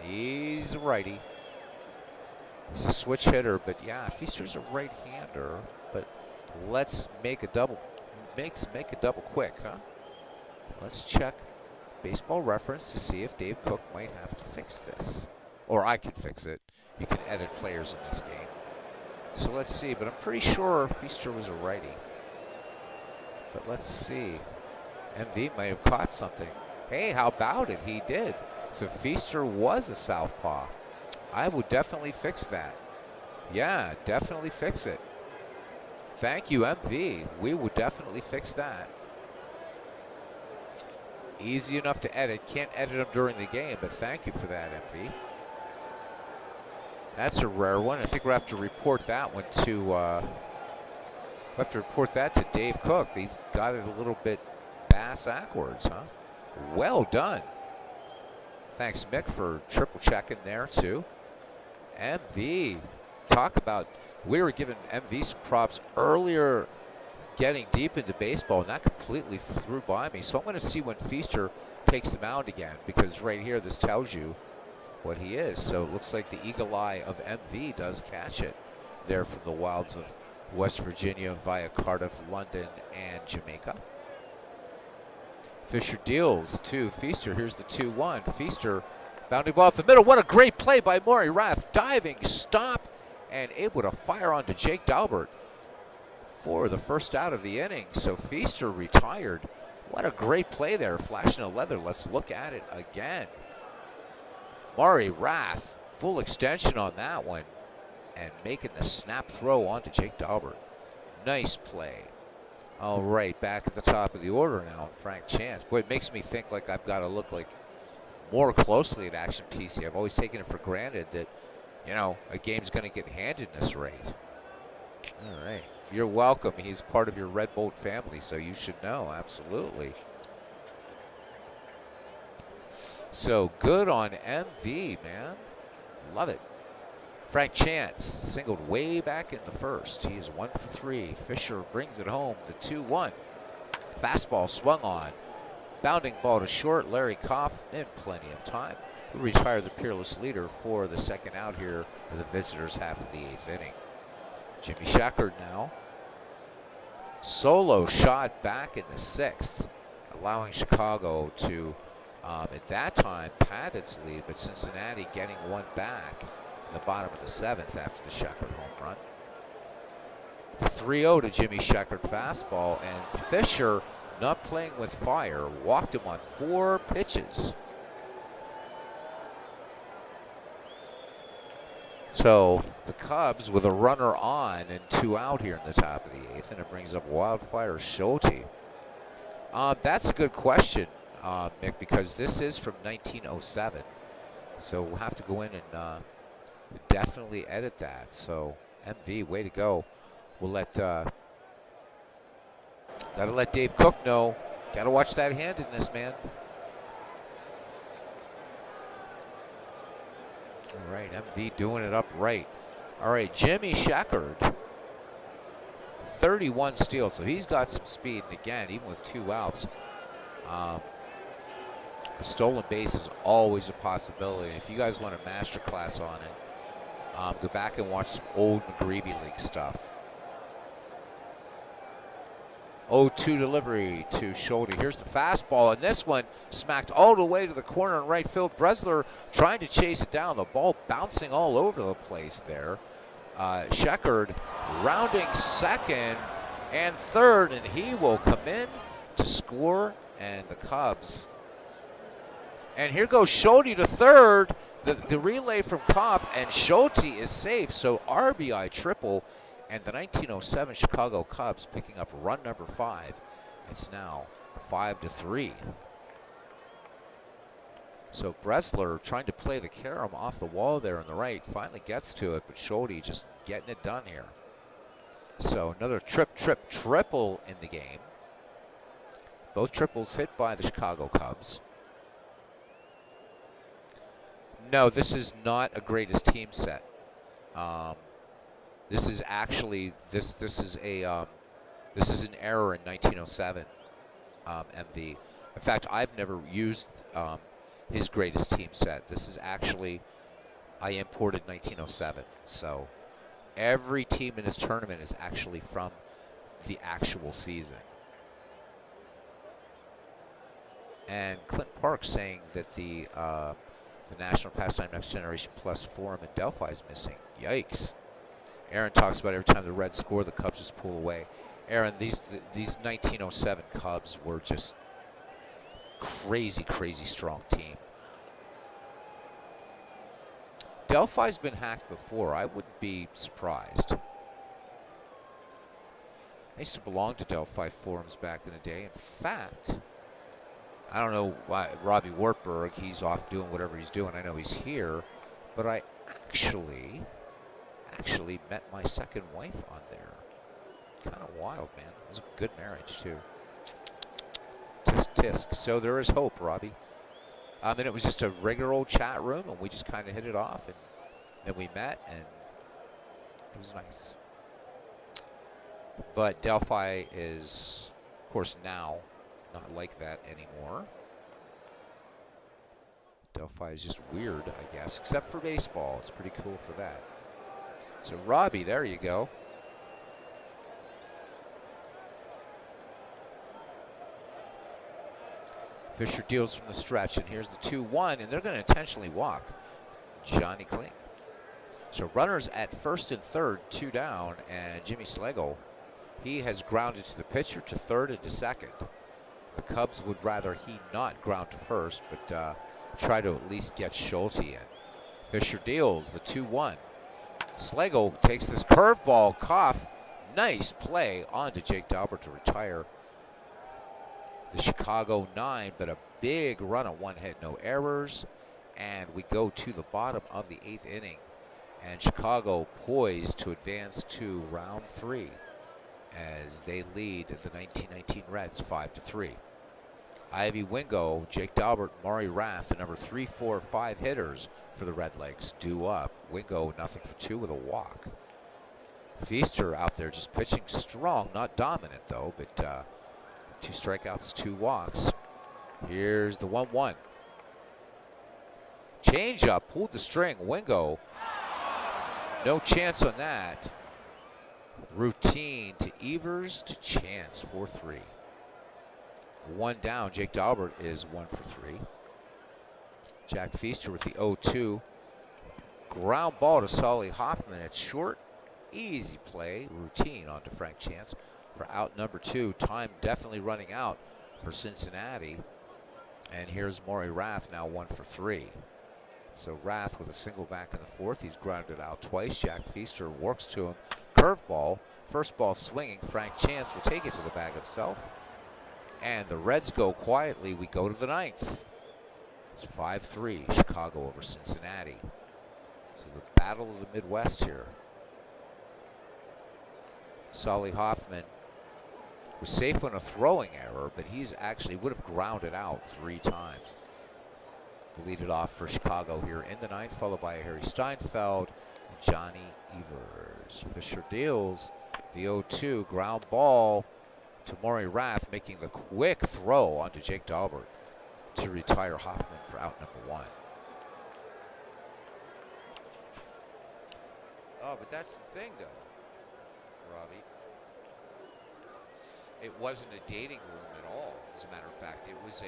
Speaker 1: He's a righty. He's a switch hitter, but yeah, Feaster's a right-hander. But let's make a double. Make a double quick, huh? Let's check Baseball Reference to see if Dave Cook might have to fix this, or I can fix it. You can edit players in this game. So let's see. But I'm pretty sure Feaster was a righty. But let's see. MV might have caught something. Hey, how about it? He did. So Feaster was a southpaw. I would definitely fix that. Yeah, definitely fix it. Thank you, MV. We would definitely fix that. Easy enough to edit. Can't edit them during the game, but thank you for that, MV. That's a rare one. I think we'll have to report that one to Dave Cook. He's got it a little bit backwards, huh? Well done. Thanks, Mick, for triple checking there, too. MV, talk about, we were giving MV some props earlier getting deep into baseball, and that completely flew by me. So I'm going to see when Feaster takes the mound again, because right here this tells you what he is. So it looks like the eagle eye of MV does catch it there from the wilds of West Virginia via Cardiff, London, and Jamaica. Fisher deals to Feaster. Here's the 2-1. Feaster bounding ball up the middle. What a great play by Maury Rath. Diving stop and able to fire onto Jake Dalbert for the first out of the inning. So Feaster retired. What a great play there, flashing a leather. Let's look at it again. Maury Rath, full extension on that one, and making the snap throw onto Jake Dalbert. Nice play. All right, back at the top of the order now, Frank Chance. Boy, it makes me think like I've got to look like more closely at Action PC. I've always taken it for granted that, you know, a game's going to get handed in this rate. All right. You're welcome. He's part of your Red Bolt family, so you should know. Absolutely. So good on MV, man. Love it. Frank Chance singled way back in the first. He is 1 for 3. Fisher brings it home, the 2-1. Fastball swung on. Bounding ball to short. Larry Koff in plenty of time to retire the peerless leader for the second out here for the visitors' half of the 8th inning. Jimmy Sheckard now. Solo shot back in the 6th, allowing Chicago to, at that time, pad its lead, but Cincinnati getting one back in the bottom of the 7th after the Sheckard home run. 3-0 to Jimmy Sheckard fastball, and Fisher, not playing with fire, walked him on 4 pitches. So the Cubs with a runner on and 2 out here in the top of the 8th, and it brings up Wildfire Schulte. That's a good question, Mick, because this is from 1907. So we'll have to go in and definitely edit that. So MV, way to go. We'll let gotta let Dave Cook know. Gotta watch that handedness, man. All right, MV doing it upright. All right, Jimmy Sheckard, 31 steals, so he's got some speed. And again, even with 2 outs, a stolen base is always a possibility. If you guys want a master class on it, go back and watch some old McGreevy League stuff. 0-2 delivery to Schulte. Here's the fastball, and this one smacked all the way to the corner in right field. Bresler trying to chase it down. The ball bouncing all over the place there. Sheckard rounding second and third, and he will come in to score, and the Cubs. And here goes Schulte to third. The relay from Koff, and Schulte is safe, so RBI triple. And the 1907 Chicago Cubs picking up run number 5. It's now 5-3. So Bresler trying to play the carom off the wall there on the right. Finally gets to it, but Schulte just getting it done here. So another triple in the game. Both triples hit by the Chicago Cubs. No, this is not a greatest team set. This is actually this is a this is an error in 1907 MV. In fact, I've never used his greatest team set. This is actually I imported 1907. So every team in this tournament is actually from the actual season. And Clint Park saying that the National Pastime Next Generation Plus Forum in Delphi is missing. Yikes. Aaron talks about every time the Reds score, the Cubs just pull away. Aaron, these 1907 Cubs were just crazy, crazy strong team. Delphi's been hacked before. I wouldn't be surprised. I used to belong to Delphi forums back in the day. In fact, I don't know why Robbie Wartburg, he's off doing whatever he's doing. I know he's here, but I actually met my second wife on there. Kind of wild, man. It was a good marriage, too. Tisk, tisk. So there is hope, Robbie. And it was just a regular old chat room, and we just kind of hit it off, and then we met, and it was nice. But Delphi is, of course, now not like that anymore. Delphi is just weird, I guess, except for baseball. It's pretty cool for that. So Robbie, there you go. Fisher deals from the stretch, and here's the 2-1, and they're going to intentionally walk Johnny Kling. So runners at first and third, 2 down, and Jimmy Schlegel, he has grounded to the pitcher, to third, and to second. The Cubs would rather he not ground to first, but try to at least get Schulte in. Fisher deals the 2-1. Schlegel takes this curveball, cough. Nice play on to Jake Daubert to retire the Chicago 9, but a big run on 1 hit, no errors. And we go to the bottom of the 8th inning. And Chicago poised to advance to round 3 as they lead the 1919 Reds 5-3. Ivy Wingo, Jake Daubert, Maury Raff, the number 3, 4, 5 hitters for the Redlegs, due up. Wingo 0-for-2 with a walk. Feaster out there just pitching strong, not dominant though, but 2 strikeouts, 2 walks. Here's the 1-1. Change up, pulled the string. Wingo, no chance on that. Routine to Evers to Chance, 4-3. 1 down. Jake Daubert is 1-for-3. Jack Feaster with the 0-2. Ground ball to Solly Hoffman at short. Easy play. Routine on to Frank Chance for out number 2. Time definitely running out for Cincinnati. And here's Maury Rath, now 1-for-3. So Rath with a single back in the 4th. He's grounded out twice. Jack Feaster works to him. Curveball. First ball swinging. Frank Chance will take it to the bag himself. And the Reds go quietly. We go to the 9th. It's 5-3, Chicago over Cincinnati. So the battle of the Midwest here. Solly Hoffman was safe on a throwing error, but he's actually would have grounded out 3 times. Lead it off for Chicago here in the 9th, followed by Harry Steinfeld and Johnny Evers. Fisher deals the 0-2 ground ball to Maury Rath, making the quick throw onto Jake Daubert to retire Hoffman for out number 1. Oh, but that's the thing, though, Robbie. It wasn't a dating room at all. As a matter of fact, it was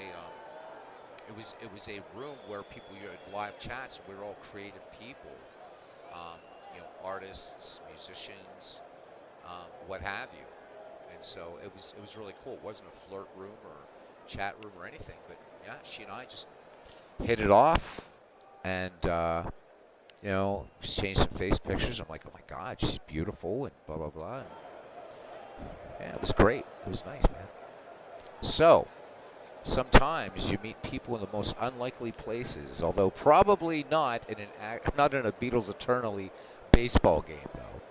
Speaker 1: a room where people, you had live chats. We were all creative people, artists, musicians, what have you. And so it was really cool. It wasn't a flirt room or chat room or anything, but yeah, she and I just hit it off, and exchanged some face pictures. I'm like, oh my God, she's beautiful, and blah blah blah. And yeah, it was great. It was nice, man. So sometimes you meet people in the most unlikely places, although probably not in a Beatles Eternally baseball game, though.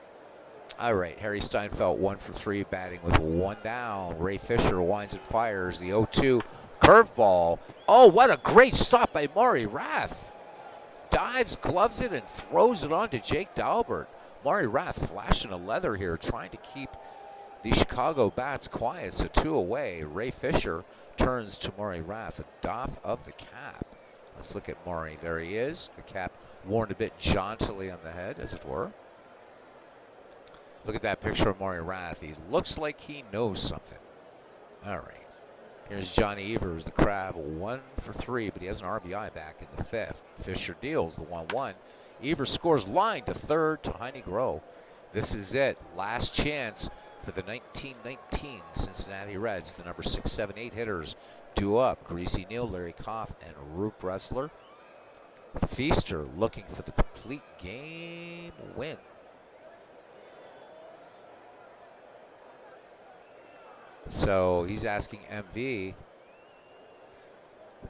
Speaker 1: All right, Harry Steinfeld 1 for 3, batting with 1 down. Ray Fisher winds and fires the 0-2 curveball. Oh, what a great stop by Maury Rath. Dives, gloves it, and throws it on to Jake Dalbert. Maury Rath flashing a leather here, trying to keep the Chicago bats quiet. So 2 away. Ray Fisher turns to Maury Rath, a doff of the cap. Let's look at Maury. There he is. The cap worn a bit jauntily on the head, as it were. Look at that picture of Maury Rath. He looks like he knows something. All right. Here's Johnny Evers, the Crab, 1 for 3, but he has an RBI back in the 5th. Fisher deals the 1-1. Evers scores line to third to Heine Groh. This is it. Last chance for the 1919 Cincinnati Reds. The number 6, 7, 8 hitters due up. Greasy Neal, Larry Koff, and Rube Bressler. Feaster looking for the complete game win. So he's asking MV.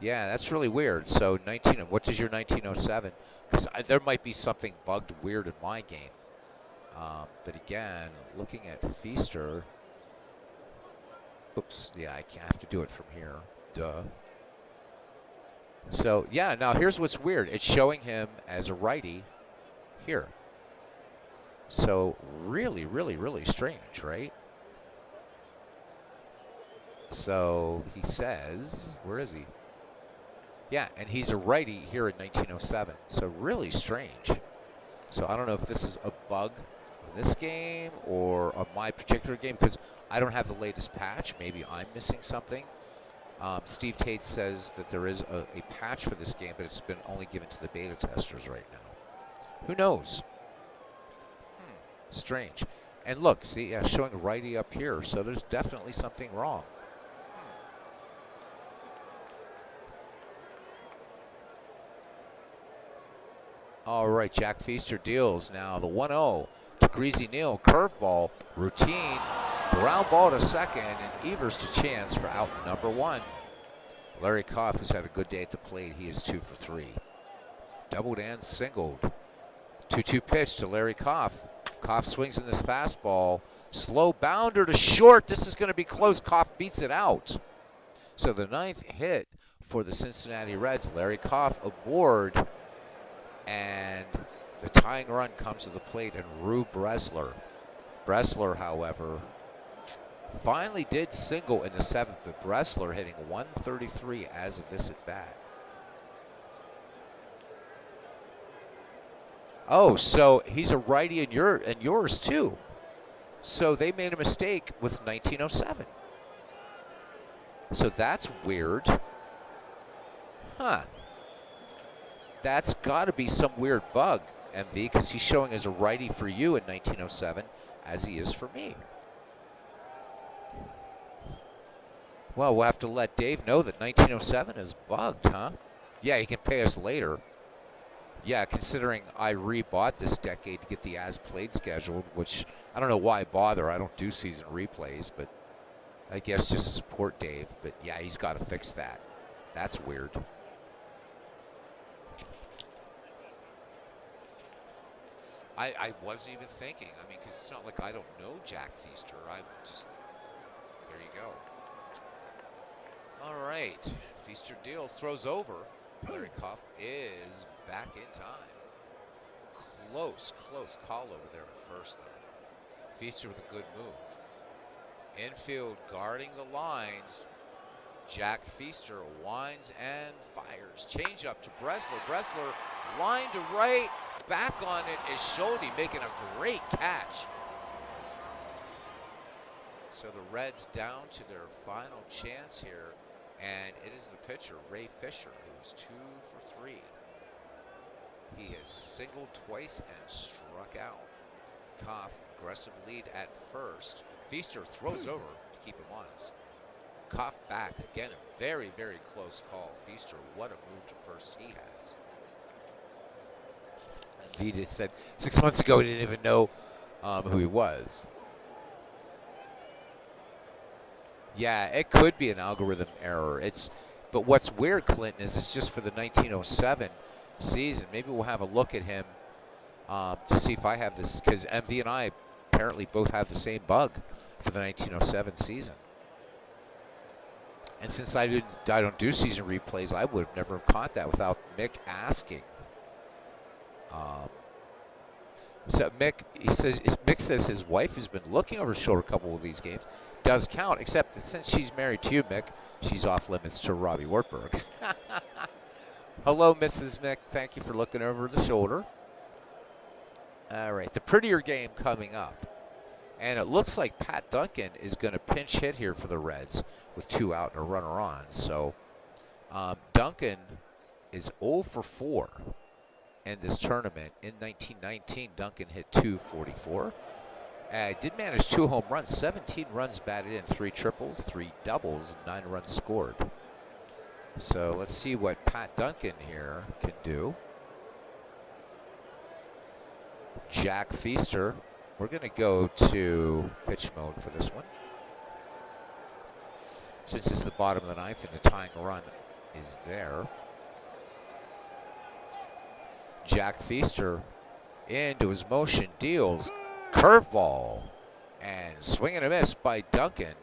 Speaker 1: Yeah, that's really weird. So what is your 1907? Because there might be something bugged weird in my game. But again, looking at Feaster. Oops, yeah, I can't have to do it from here. Duh. So yeah, now here's what's weird. It's showing him as a righty here. So really, really, really strange, right? So he says, where is he? Yeah, and he's a righty here in 1907. So really strange. So I don't know if this is a bug in this game or on my particular game, because I don't have the latest patch. Maybe I'm missing something. Steve Tate says that there is a patch for this game, but it's been only given to the beta testers right now. Who knows? Strange. And look, see, yeah, showing righty up here, so there's definitely something wrong. All right, Jack Feaster deals now the 1-0 to Greasy Neal. Curveball, routine, ground ball to second, and Evers to chance for out number 1. Larry Koff has had a good day at the plate. He is 2 for 3. Doubled and singled. 2-2 pitch to Larry Koff. Koff swings in this fastball. Slow bounder to short. This is going to be close. Koff beats it out. So the 9th hit for the Cincinnati Reds. Larry Koff aboard. And the tying run comes to the plate, and Rube Bressler. Bressler, however, finally did single in the 7th, but Bressler hitting 133 as of this at bat. Oh, so he's a righty in yours too. So they made a mistake with 1907. So that's weird. Huh. That's got to be some weird bug, MV, because he's showing as a righty for you in 1907 as he is for me. Well, we'll have to let Dave know that 1907 is bugged, huh? Yeah, he can pay us later. Yeah, considering I rebought this decade to get the as-played scheduled, which I don't know why bother. I don't do season replays, but I guess just to support Dave. But yeah, he's got to fix that. That's weird. I wasn't even thinking. I mean, because it's not like I don't know Jack Feaster. I'm just, there you go. All right, Feaster deals, throws over. Larry Koff is back in time. Close call over there at first, though. Feaster with a good move. Infield guarding the lines. Jack Feaster winds and fires. Change up to Bressler. Bressler line to right. Back on it is Schulte making a great catch. So the Reds down to their final chance here. And it is the pitcher, Ray Fisher, who is 2 for 3. He has singled twice and struck out. Koff, aggressive lead at first. Feaster throws over to keep him honest. Koff back. Again, a very, very close call. Feaster, what a move to first he has. And Vita said 6 months ago he didn't even know who he was. Yeah, it could be an algorithm error. But what's weird, Clinton, is it's just for the 1907 season. Maybe we'll have a look at him to see if I have this, because MV and I apparently both have the same bug for the 1907 season. And since I don't do season replays, I would have never have caught that without Mick asking. So Mick says his wife has been looking over his shoulder a couple of these games. Does count, except that since she's married to you, Mick, she's off limits to Robbie Wartburg. Hello, Mrs. Mick. Thank you for looking over the shoulder. All right, the prettier game coming up. And it looks like Pat Duncan is going to pinch hit here for the Reds with 2 out and a runner on. So Duncan is 0 for 4 in this tournament. In 1919, Duncan hit .244. Did manage 2 home runs, 17 runs batted in, 3 triples, 3 doubles, and 9 runs scored. So let's see what Pat Duncan here can do. Jack Feaster. We're going to go to pitch mode for this one. Since it's the bottom of the ninth and the tying run is there. Jack Feaster into his motion, deals curveball, and swing and a miss by Duncan.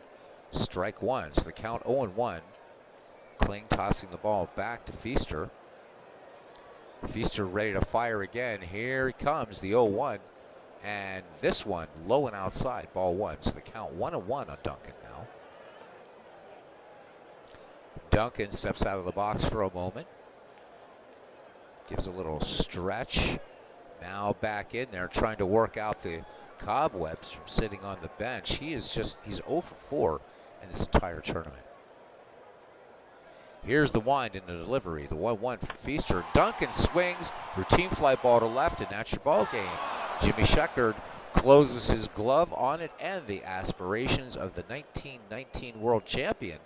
Speaker 1: Strike one, so the count 0-1. Kling tossing the ball back to Feaster. Feaster ready to fire again. Here he comes, the 0-1. And this one, low and outside, ball one. So the count 1-1 on Duncan now. Duncan steps out of the box for a moment. Gives a little stretch. Now back in there trying to work out the cobwebs from sitting on the bench. He's 0 for 4 in this entire tournament. Here's the wind in the delivery. The 1-1 from Feaster. Duncan swings. Routine fly ball to left, and that's your ball game. Jimmy Sheckard closes his glove on it, and the aspirations of the 1919 world champion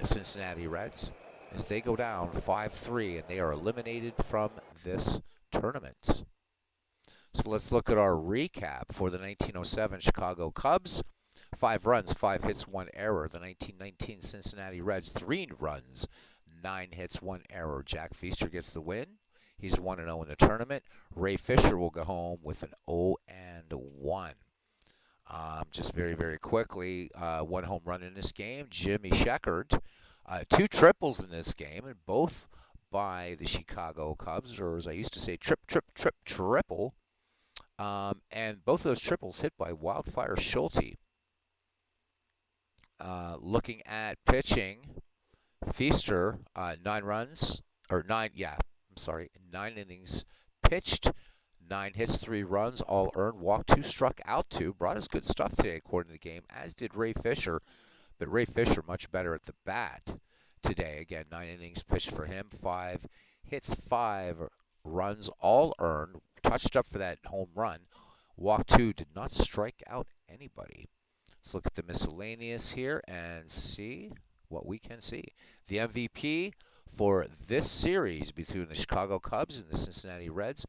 Speaker 1: Cincinnati Reds as they go down 5-3, and they are eliminated from this tournament. So let's look at our recap for the 1907 Chicago Cubs. 5 runs, 5 hits, 1 error. The 1919 Cincinnati Reds, 3 runs, 9 hits, 1 error. Jack Feaster gets the win. He's 1-0 in the tournament. Ray Fisher will go home with an 0-1. Just very, very quickly, 1 home run in this game. Jimmy Sheckard, 2 triples in this game, and both by the Chicago Cubs, or as I used to say, triple. And both of those triples hit by Wildfire Schulte. Looking at pitching, Feaster, 9 runs, or 9 innings pitched, 9 hits, 3 runs, all earned, walked 2, struck out 2, brought us good stuff today according to the game, as did Ray Fisher, but Ray Fisher much better at the bat today. Again, 9 innings pitched for him, 5 hits, 5 runs, all earned, touched up for that home run, walked 2, did not strike out anybody. Let's look at the miscellaneous here and see what we can see. The MVP for this series between the Chicago Cubs and the Cincinnati Reds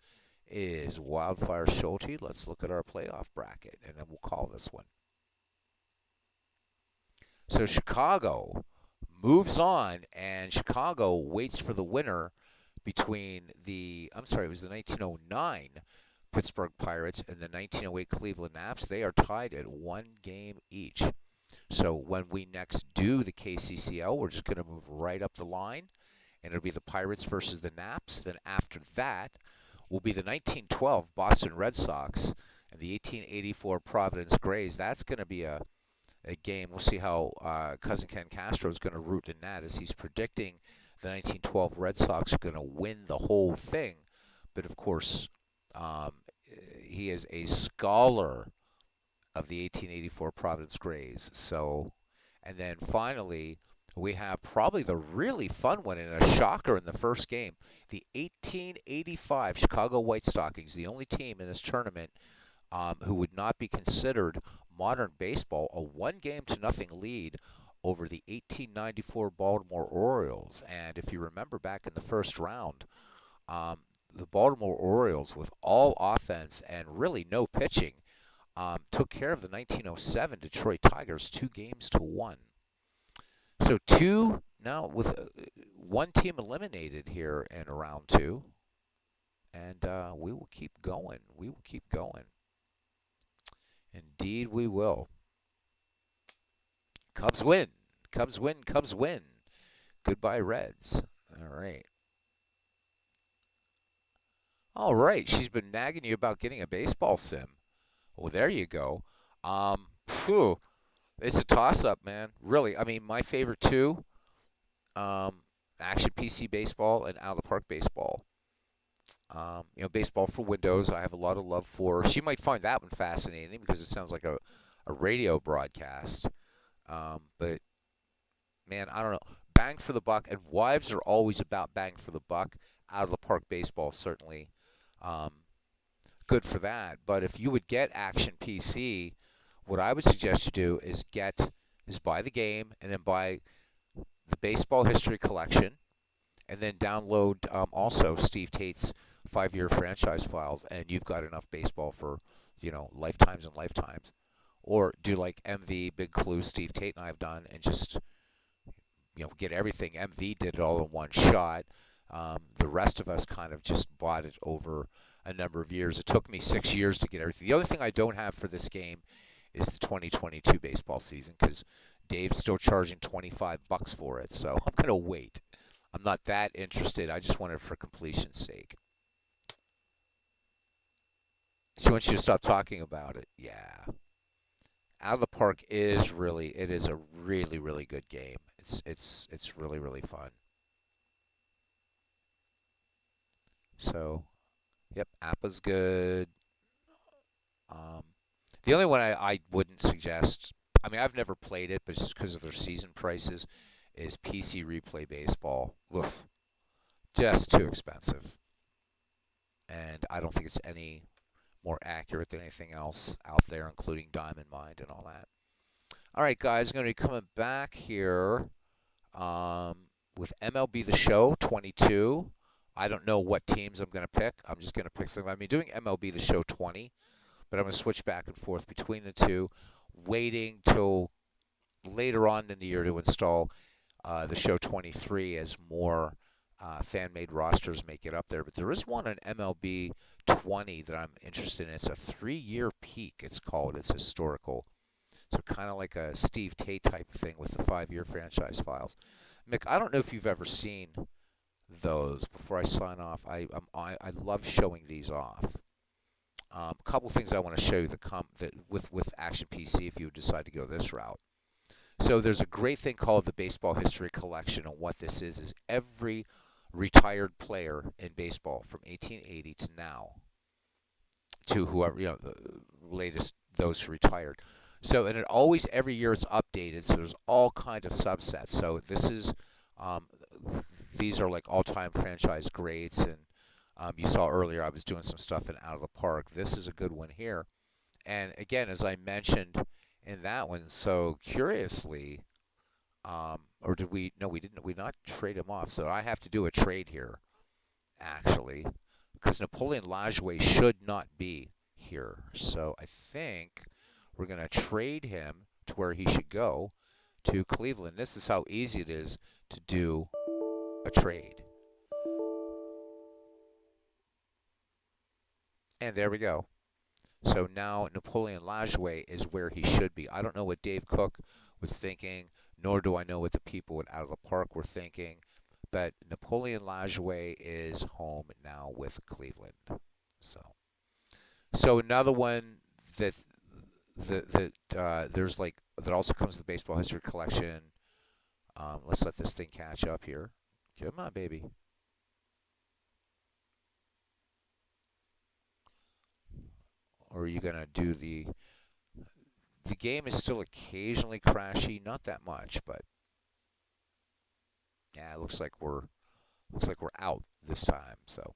Speaker 1: is Wildfire Schulte. Let's look at our playoff bracket, and then we'll call this one. So Chicago moves on, and Chicago waits for the winner between it was the 1909 Pittsburgh Pirates and the 1908 Cleveland Naps. They are tied at 1 game each. So when we next do the KCCL, we're just going to move right up the line, and it'll be the Pirates versus the Naps. Then after that will be the 1912 Boston Red Sox and the 1884 Providence Grays. That's going to be a game. We'll see how Cousin Ken Castro is going to root in that, as he's predicting the 1912 Red Sox are going to win the whole thing. But of course, he is a scholar of the 1884 Providence Grays. So, and then finally, we have probably the really fun one and a shocker in the first game. The 1885 Chicago White Stockings, the only team in this tournament who would not be considered modern baseball, a 1-0 lead over the 1894 Baltimore Orioles. And if you remember back in the first round, the Baltimore Orioles, with all offense and really no pitching, took care of the 1907 Detroit Tigers 2-1. So now with 1 team eliminated here in round 2, and we will keep going. Indeed, we will. Cubs win. Cubs win. Cubs win. Goodbye, Reds. All right. All right. She's been nagging you about getting a baseball sim. Well, there you go. Phew. It's a toss-up, man. Really. I mean, my favorite two, um, Action PC baseball and out of the park baseball. Baseball for Windows, I have a lot of love for. She might find that one fascinating because it sounds like a radio broadcast. But man, I don't know. Bang for the buck, and wives are always about bang for the buck. Out of the park baseball certainly um, good for that. But if you would get Action PC, what I would suggest you do is buy the game and then buy the baseball history collection, and then download also Steve Tate's 5-year franchise files, and you've got enough baseball for lifetimes and lifetimes. Or do like MV, Big Clue, Steve Tate and I have done, and just get everything. MV did it all in one shot. The rest of us kind of just bought it over a number of years. It took me 6 years to get everything. The other thing I don't have for this game is the 2022 baseball season because Dave's still charging $25 for it. So I'm gonna wait. I'm not that interested. I just want it for completion's sake. She wants you to stop talking about it. Yeah. Out of the Park it is a really really good game. It's really really fun. So, yep, Appa's good. Um, the only one I wouldn't suggest, I mean, I've never played it, but just because of their season prices, is PC Replay Baseball. Oof, just too expensive. And I don't think it's any more accurate than anything else out there, including Diamond Mind and all that. All right, guys, I'm going to be coming back here um, with MLB The Show 22. I don't know what teams I'm going to pick. I'm just going to pick some. I mean, doing MLB The Show 20, but I'm going to switch back and forth between the two, waiting till later on in the year to install the Show 23 as more fan-made rosters make it up there. But there is one on MLB 20 that I'm interested in. It's a 3-year peak, it's called. It's historical. So kind of like a Steve Tate type of thing with the 5-year franchise files. Mick, I don't know if you've ever seen those. Before I sign off, I love showing these off. A couple things I want to show you that with Action PC if you decide to go this route. So there's a great thing called the Baseball History Collection, and what this is every retired player in baseball from 1880 to now, to whoever the latest those who retired. So and it always every year it's updated. So there's all kinds of subsets. So this is um, these are like all-time franchise greats, and you saw earlier I was doing some stuff in Out of the Park. This is a good one here. And again, as I mentioned in that one, so curiously, or did we? No, we didn't. We not trade him off. So I have to do a trade here, actually, because Napoleon Lajoie should not be here. So I think we're going to trade him to where he should go, to Cleveland. This is how easy it is to do a trade. And there we go. So now Napoleon Lajoie is where he should be. I don't know what Dave Cook was thinking, nor do I know what the people at Out of the Park were thinking. But Napoleon Lajoie is home now with Cleveland. So another one that there's like that also comes with the baseball history collection. Let's let this thing catch up here. Come on, baby. Or are you gonna do the game is still occasionally crashy, not that much, but yeah, it looks like we're out this time. So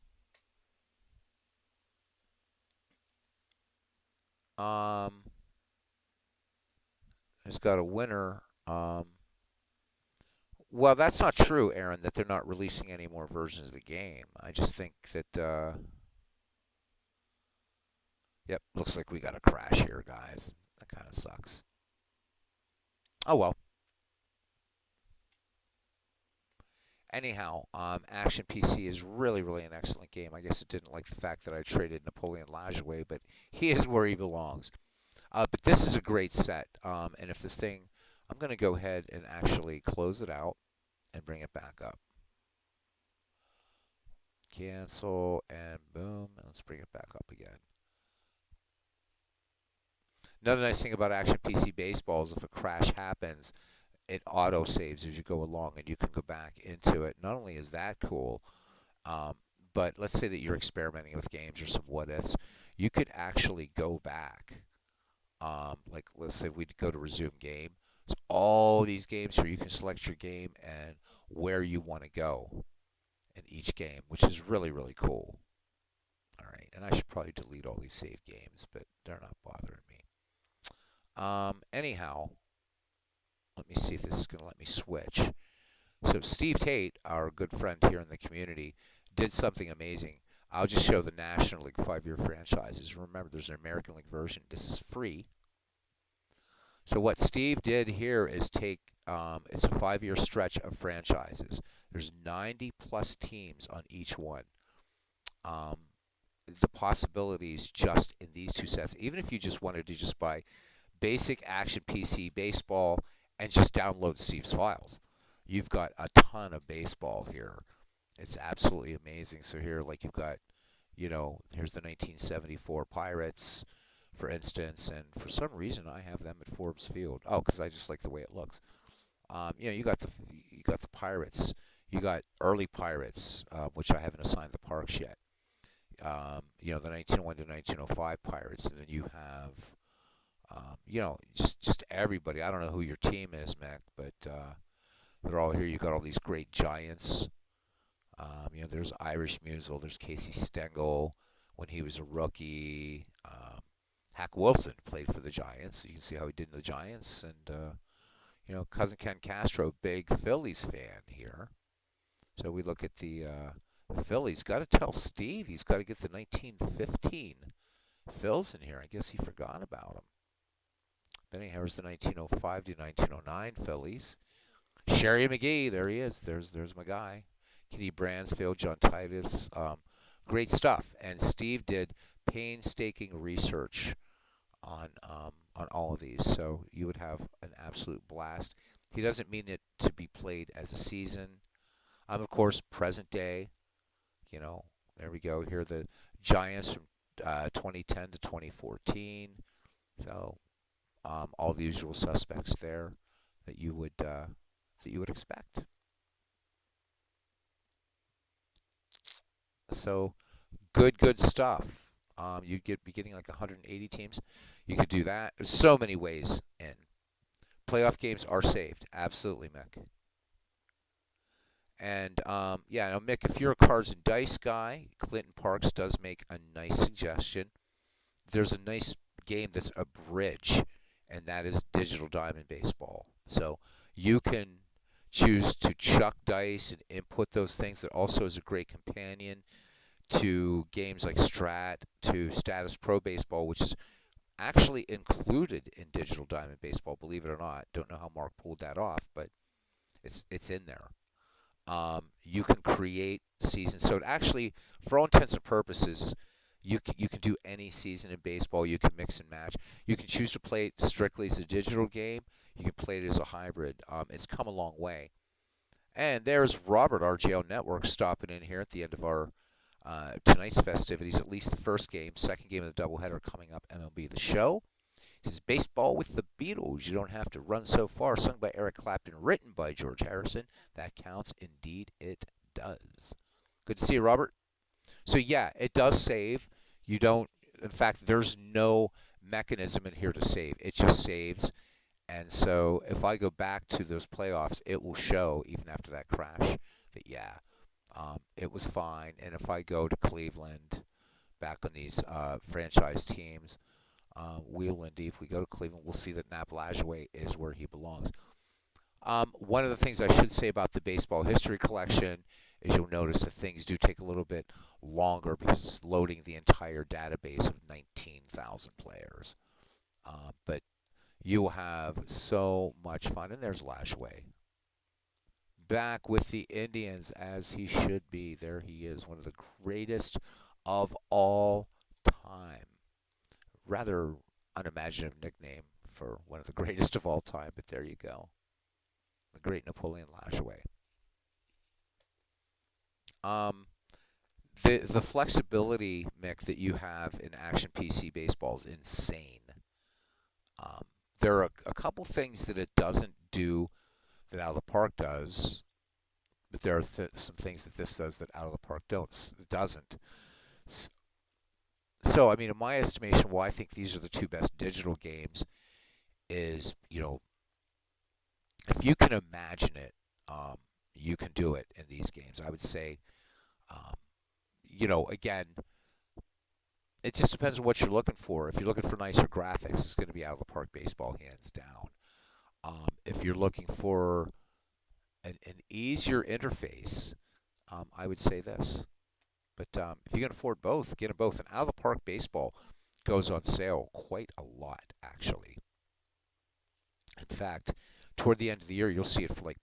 Speaker 1: um, has got a winner. Well, that's not true, Aaron. That they're not releasing any more versions of the game. I just think that yep, looks like we got a crash here, guys. That kind of sucks. Oh well. Anyhow, Action PC is really, really an excellent game. I guess it didn't like the fact that I traded Napoleon Lajoie, but he is where he belongs. But this is a great set. And if this thing, I'm going to go ahead and actually close it out and bring it back up. Cancel and boom. And let's bring it back up again. Another nice thing about Action PC Baseball is if a crash happens, it auto saves as you go along, and you can go back into it. Not only is that cool, um, but let's say that you're experimenting with games or some what ifs, you could actually go back. Like let's say we go to resume game. So all these games here, you can select your game and where you want to go in each game, which is really, really cool. All right, and I should probably delete all these saved games, but they're not bothering me. Anyhow, let me see if this is going to let me switch. So Steve Tate, our good friend here in the community, did something amazing. I'll just show the National League 5-year franchises. Remember, there's an American League version. This is free. So what Steve did here is take, it's a 5-year stretch of franchises. There's 90 plus teams on each one. Um, the possibilities just in these two sets, even if you just wanted to just buy basic Action PC baseball and just download Steve's files, you've got a ton of baseball here. It's absolutely amazing. So here, like you've got, here's the 1974 Pirates, for instance, and for some reason I have them at Forbes Field. Oh, because I just like the way it looks. You got the Pirates. You got early Pirates, which I haven't assigned the parks yet. The 1901 to 1905 Pirates, and then you have, just everybody. I don't know who your team is, Mac, but they're all here. You got all these great Giants. There's Irish Musial. There's Casey Stengel when he was a rookie. Hack Wilson played for the Giants. You can see how he did in the Giants. And, cousin Ken Castro, big Phillies fan here. So we look at the Phillies. Got to tell Steve he's got to get the 1915 Phils in here. I guess he forgot about them. Then here's the 1905 to 1909 Phillies. Sherry McGee, there he is. There's my guy. Kenny Bransfield, John Titus. Great stuff. And Steve did painstaking research on all of these, so you would have an absolute blast. He doesn't mean it to be played as a season. Of course, present day. There we go. Here are the Giants from 2010 to 2014. So all the usual suspects there that you would expect. So good stuff. You'd be getting like 180 teams. You could do that. There's so many ways in. Playoff games are saved. Absolutely, Mick. And now Mick, if you're a cards and dice guy, Clinton Parks does make a nice suggestion. There's a nice game that's a bridge, and that is Digital Diamond Baseball. So you can choose to chuck dice and input those things. That also is a great companion to games like Strat, to Status Pro Baseball, which is actually included in Digital Diamond Baseball, believe it or not. Don't know how Mark pulled that off, but it's in there. You can create seasons. So it actually, for all intents and purposes, you can do any season in baseball. You can mix and match. You can choose to play it strictly as a digital game. You can play it as a hybrid. It's come a long way. And there's Robert, RGL Network, stopping in here at the end of our tonight's festivities. At least the first game, second game of the doubleheader coming up, MLB The Show. This is Baseball with the Beatles. You don't have to run so far. Sung by Eric Clapton, written by George Harrison. That counts. Indeed, it does. Good to see you, Robert. So yeah, it does save. You don't. In fact, there's no mechanism in here to save. It just saves. And so if I go back to those playoffs, it will show even after that crash that it was fine. And if I go to Cleveland, back on these franchise teams. Wheelindy, if we go to Cleveland, we'll see that Nap Lajoie is where he belongs. One of the things I should say about the baseball history collection is you'll notice that things do take a little bit longer because it's loading the entire database of 19,000 players. But you will have so much fun. And there's Lajoie. Back with the Indians as he should be. There he is, one of the greatest of all time. Rather unimaginative nickname for one of the greatest of all time, but there you go. The great Napoleon Lajoie. Um, the flexibility, Mick, that you have in action PC baseball is insane. Um, there are a couple things that it doesn't do that Out of the Park does, but there are some things that this does that Out of the Park doesn't. So, I mean, in my estimation, why I think these are the two best digital games is, if you can imagine it, um, you can do it in these games. I would say, um, again, it just depends on what you're looking for. If you're looking for nicer graphics, it's going to be Out of the Park Baseball, hands down. If you're looking for an easier interface, I would say this. But if you can afford both, get them both. And Out of the Park Baseball goes on sale quite a lot, actually. In fact, toward the end of the year, you'll see it for like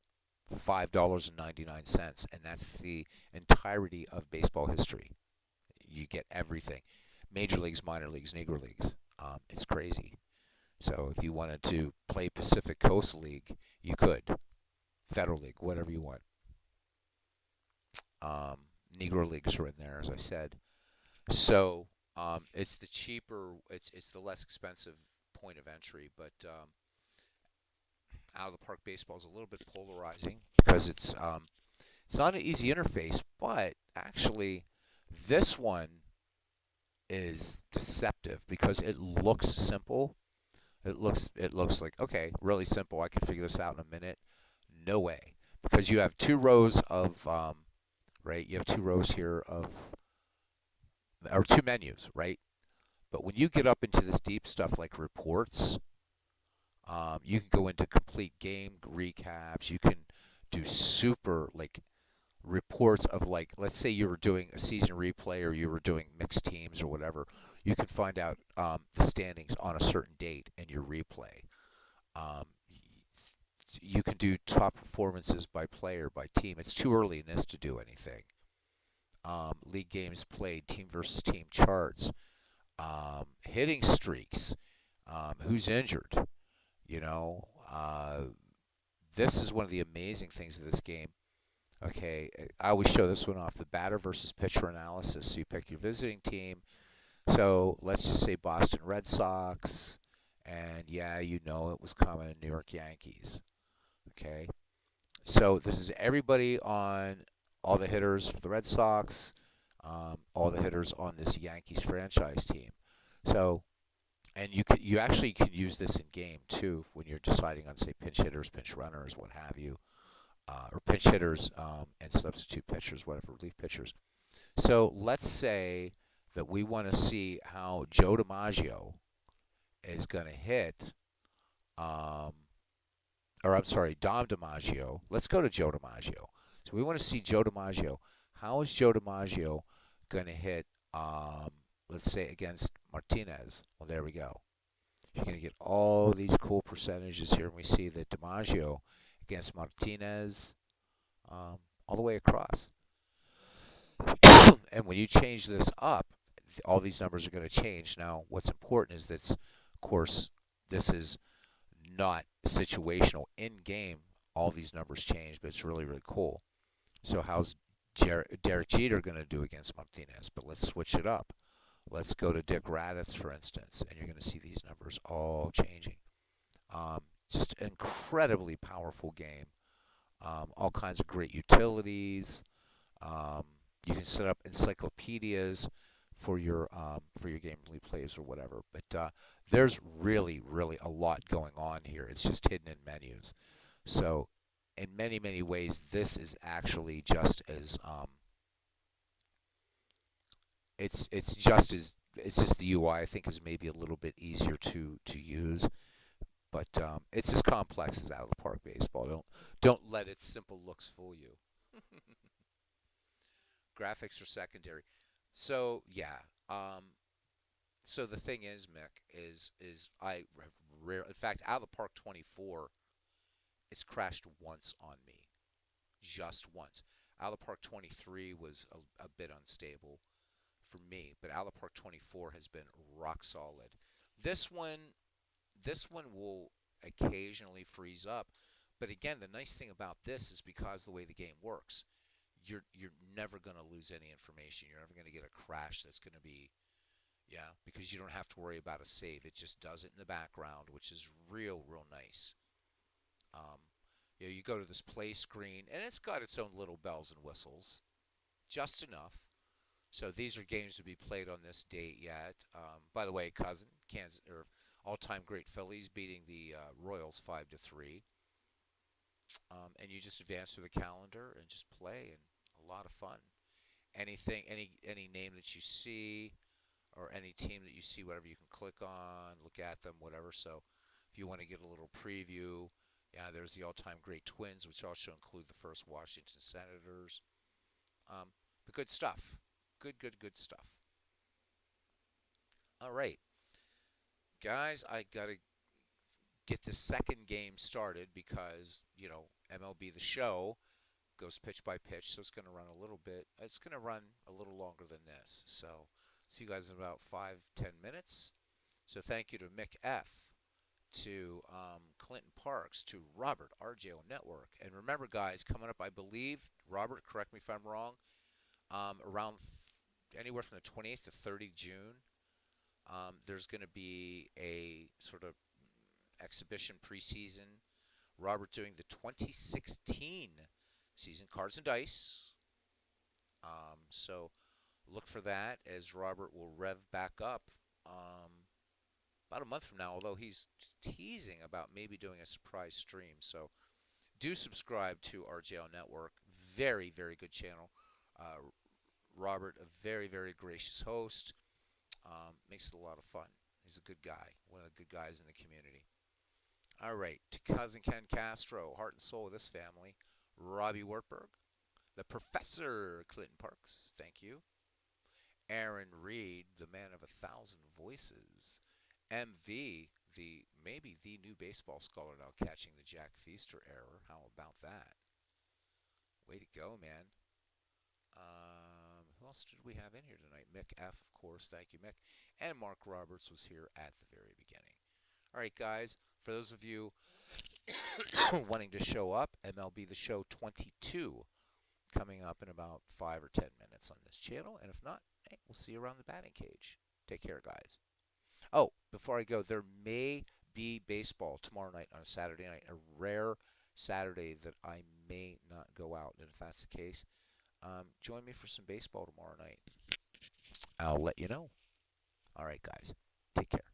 Speaker 1: $5.99, and that's the entirety of baseball history. You get everything: major leagues, minor leagues, Negro leagues. It's crazy. So if you wanted to play Pacific Coast League, you could. Federal League, whatever you want. Um, Negro leagues are in there, as I said. So it's the cheaper, it's the less expensive point of entry, but Out of the Park Baseball is a little bit polarizing because it's not an easy interface, but actually this one is deceptive because it looks simple. It looks like, okay, really simple. I can figure this out in a minute. No way, because you have two rows of right. You have two rows here of, or two menus, right? But when you get up into this deep stuff like reports, you can go into complete game recaps. You can do super like reports of, like, let's say you were doing a season replay or you were doing mixed teams or whatever. You can find out the standings on a certain date in your replay. Um, you can do top performances by player, by team. It's too early in this to do anything. League games played, team versus team charts, hitting streaks, who's injured. You know, this is one of the amazing things of this game. Okay, I always show this one off: the batter versus pitcher analysis. So you pick your visiting team. So let's just say Boston Red Sox, and yeah, it was coming, New York Yankees. Okay, so this is everybody on all the hitters for the Red Sox, all the hitters on this Yankees franchise team. So, and you actually could use this in game too when you're deciding on, say, pinch hitters, pinch runners, what have you, or pinch hitters and substitute pitchers, whatever, relief pitchers. So let's say that we want to see how Joe DiMaggio is going to hit, um, or I'm sorry, Dom DiMaggio. Let's go to Joe DiMaggio. So we want to see Joe DiMaggio. How is Joe DiMaggio going to hit, let's say, against Martinez? Well, there we go. You're going to get all these cool percentages here, and we see that DiMaggio against Martinez, all the way across. And when you change this up, all these numbers are going to change. Now, what's important is that, of course, this is not situational. In game, all these numbers change, but it's really, really cool. So how's Derek Jeter going to do against Martinez? But let's switch it up. Let's go to Dick Raditz, for instance, and you're going to see these numbers all changing. Just an incredibly powerful game. All kinds of great utilities. Um, you can set up encyclopedias for your game replays or whatever. But there's really, really a lot going on here. It's just hidden in menus. So in many, many ways, this is actually just as it's just the UI, I think, is maybe a little bit easier to use. But it's as complex as Out of the Park Baseball. Don't let its simple looks fool you. Graphics are secondary. So yeah. Um, so the thing is, Mick, is I rare. In fact, Out of the Park 24, it's crashed once on me, just once. Out of the Park 23 was a bit unstable for me, but Out of the Park 24 has been rock solid. This one, this one will occasionally freeze up, but again, the nice thing about this is because the way the game works, you're never going to lose any information. You're never going to get a crash that's going to be yeah, because you don't have to worry about a save. It just does it in the background, which is real nice. Um, you go to this play screen, and it's got its own little bells and whistles, just enough. So these are games to be played on this date yet. By the way, cousin Kansas or all-time great Phillies beating the Royals 5-3, and you just advance through the calendar and just play, and a lot of fun. Anything, any name that you see, or any team that you see, whatever you can click on, look at them, whatever. So if you want to get a little preview, yeah, there's the all-time great Twins, which also include the first Washington Senators. Um, but good stuff. Good stuff. All right, guys, I gotta get the second game started because MLB The Show goes pitch by pitch, so it's going to run a little bit. It's going to run a little longer than this. So see you guys in about 5-10 minutes. So thank you to Mick F, to Clinton Parks, to Robert, RJO Network. And remember, guys, coming up, I believe, Robert, correct me if I'm wrong, around anywhere from the 28th to 30th June, there's going to be a sort of exhibition preseason. Robert doing the 2016 season, Cards and Dice. So look for that as Robert will rev back up about a month from now, although he's teasing about maybe doing a surprise stream. So do subscribe to RJL Network. Very good channel. Uh, Robert, a very gracious host. Makes it a lot of fun. He's a good guy, one of the good guys in the community. All right, to cousin Ken Castro, heart and soul of this family, Robbie Wartburg, the Professor Clinton Parks, thank you. Aaron Reed, the man of 1,000 voices. MV, the maybe the new baseball scholar now catching the Jack Feaster error. How about that? Way to go, man. Who else did we have in here tonight? Mick F, of course. Thank you, Mick. And Mark Roberts was here at the very beginning. All right, guys. For those of you wanting to show up, MLB The Show 22 coming up in about 5 or 10 minutes on this channel. And if not, hey, we'll see you around the batting cage. Take care, guys. Oh, before I go, there may be baseball tomorrow night on a Saturday night, a rare Saturday that I may not go out. And if that's the case, join me for some baseball tomorrow night. I'll let you know. All right, guys. Take care.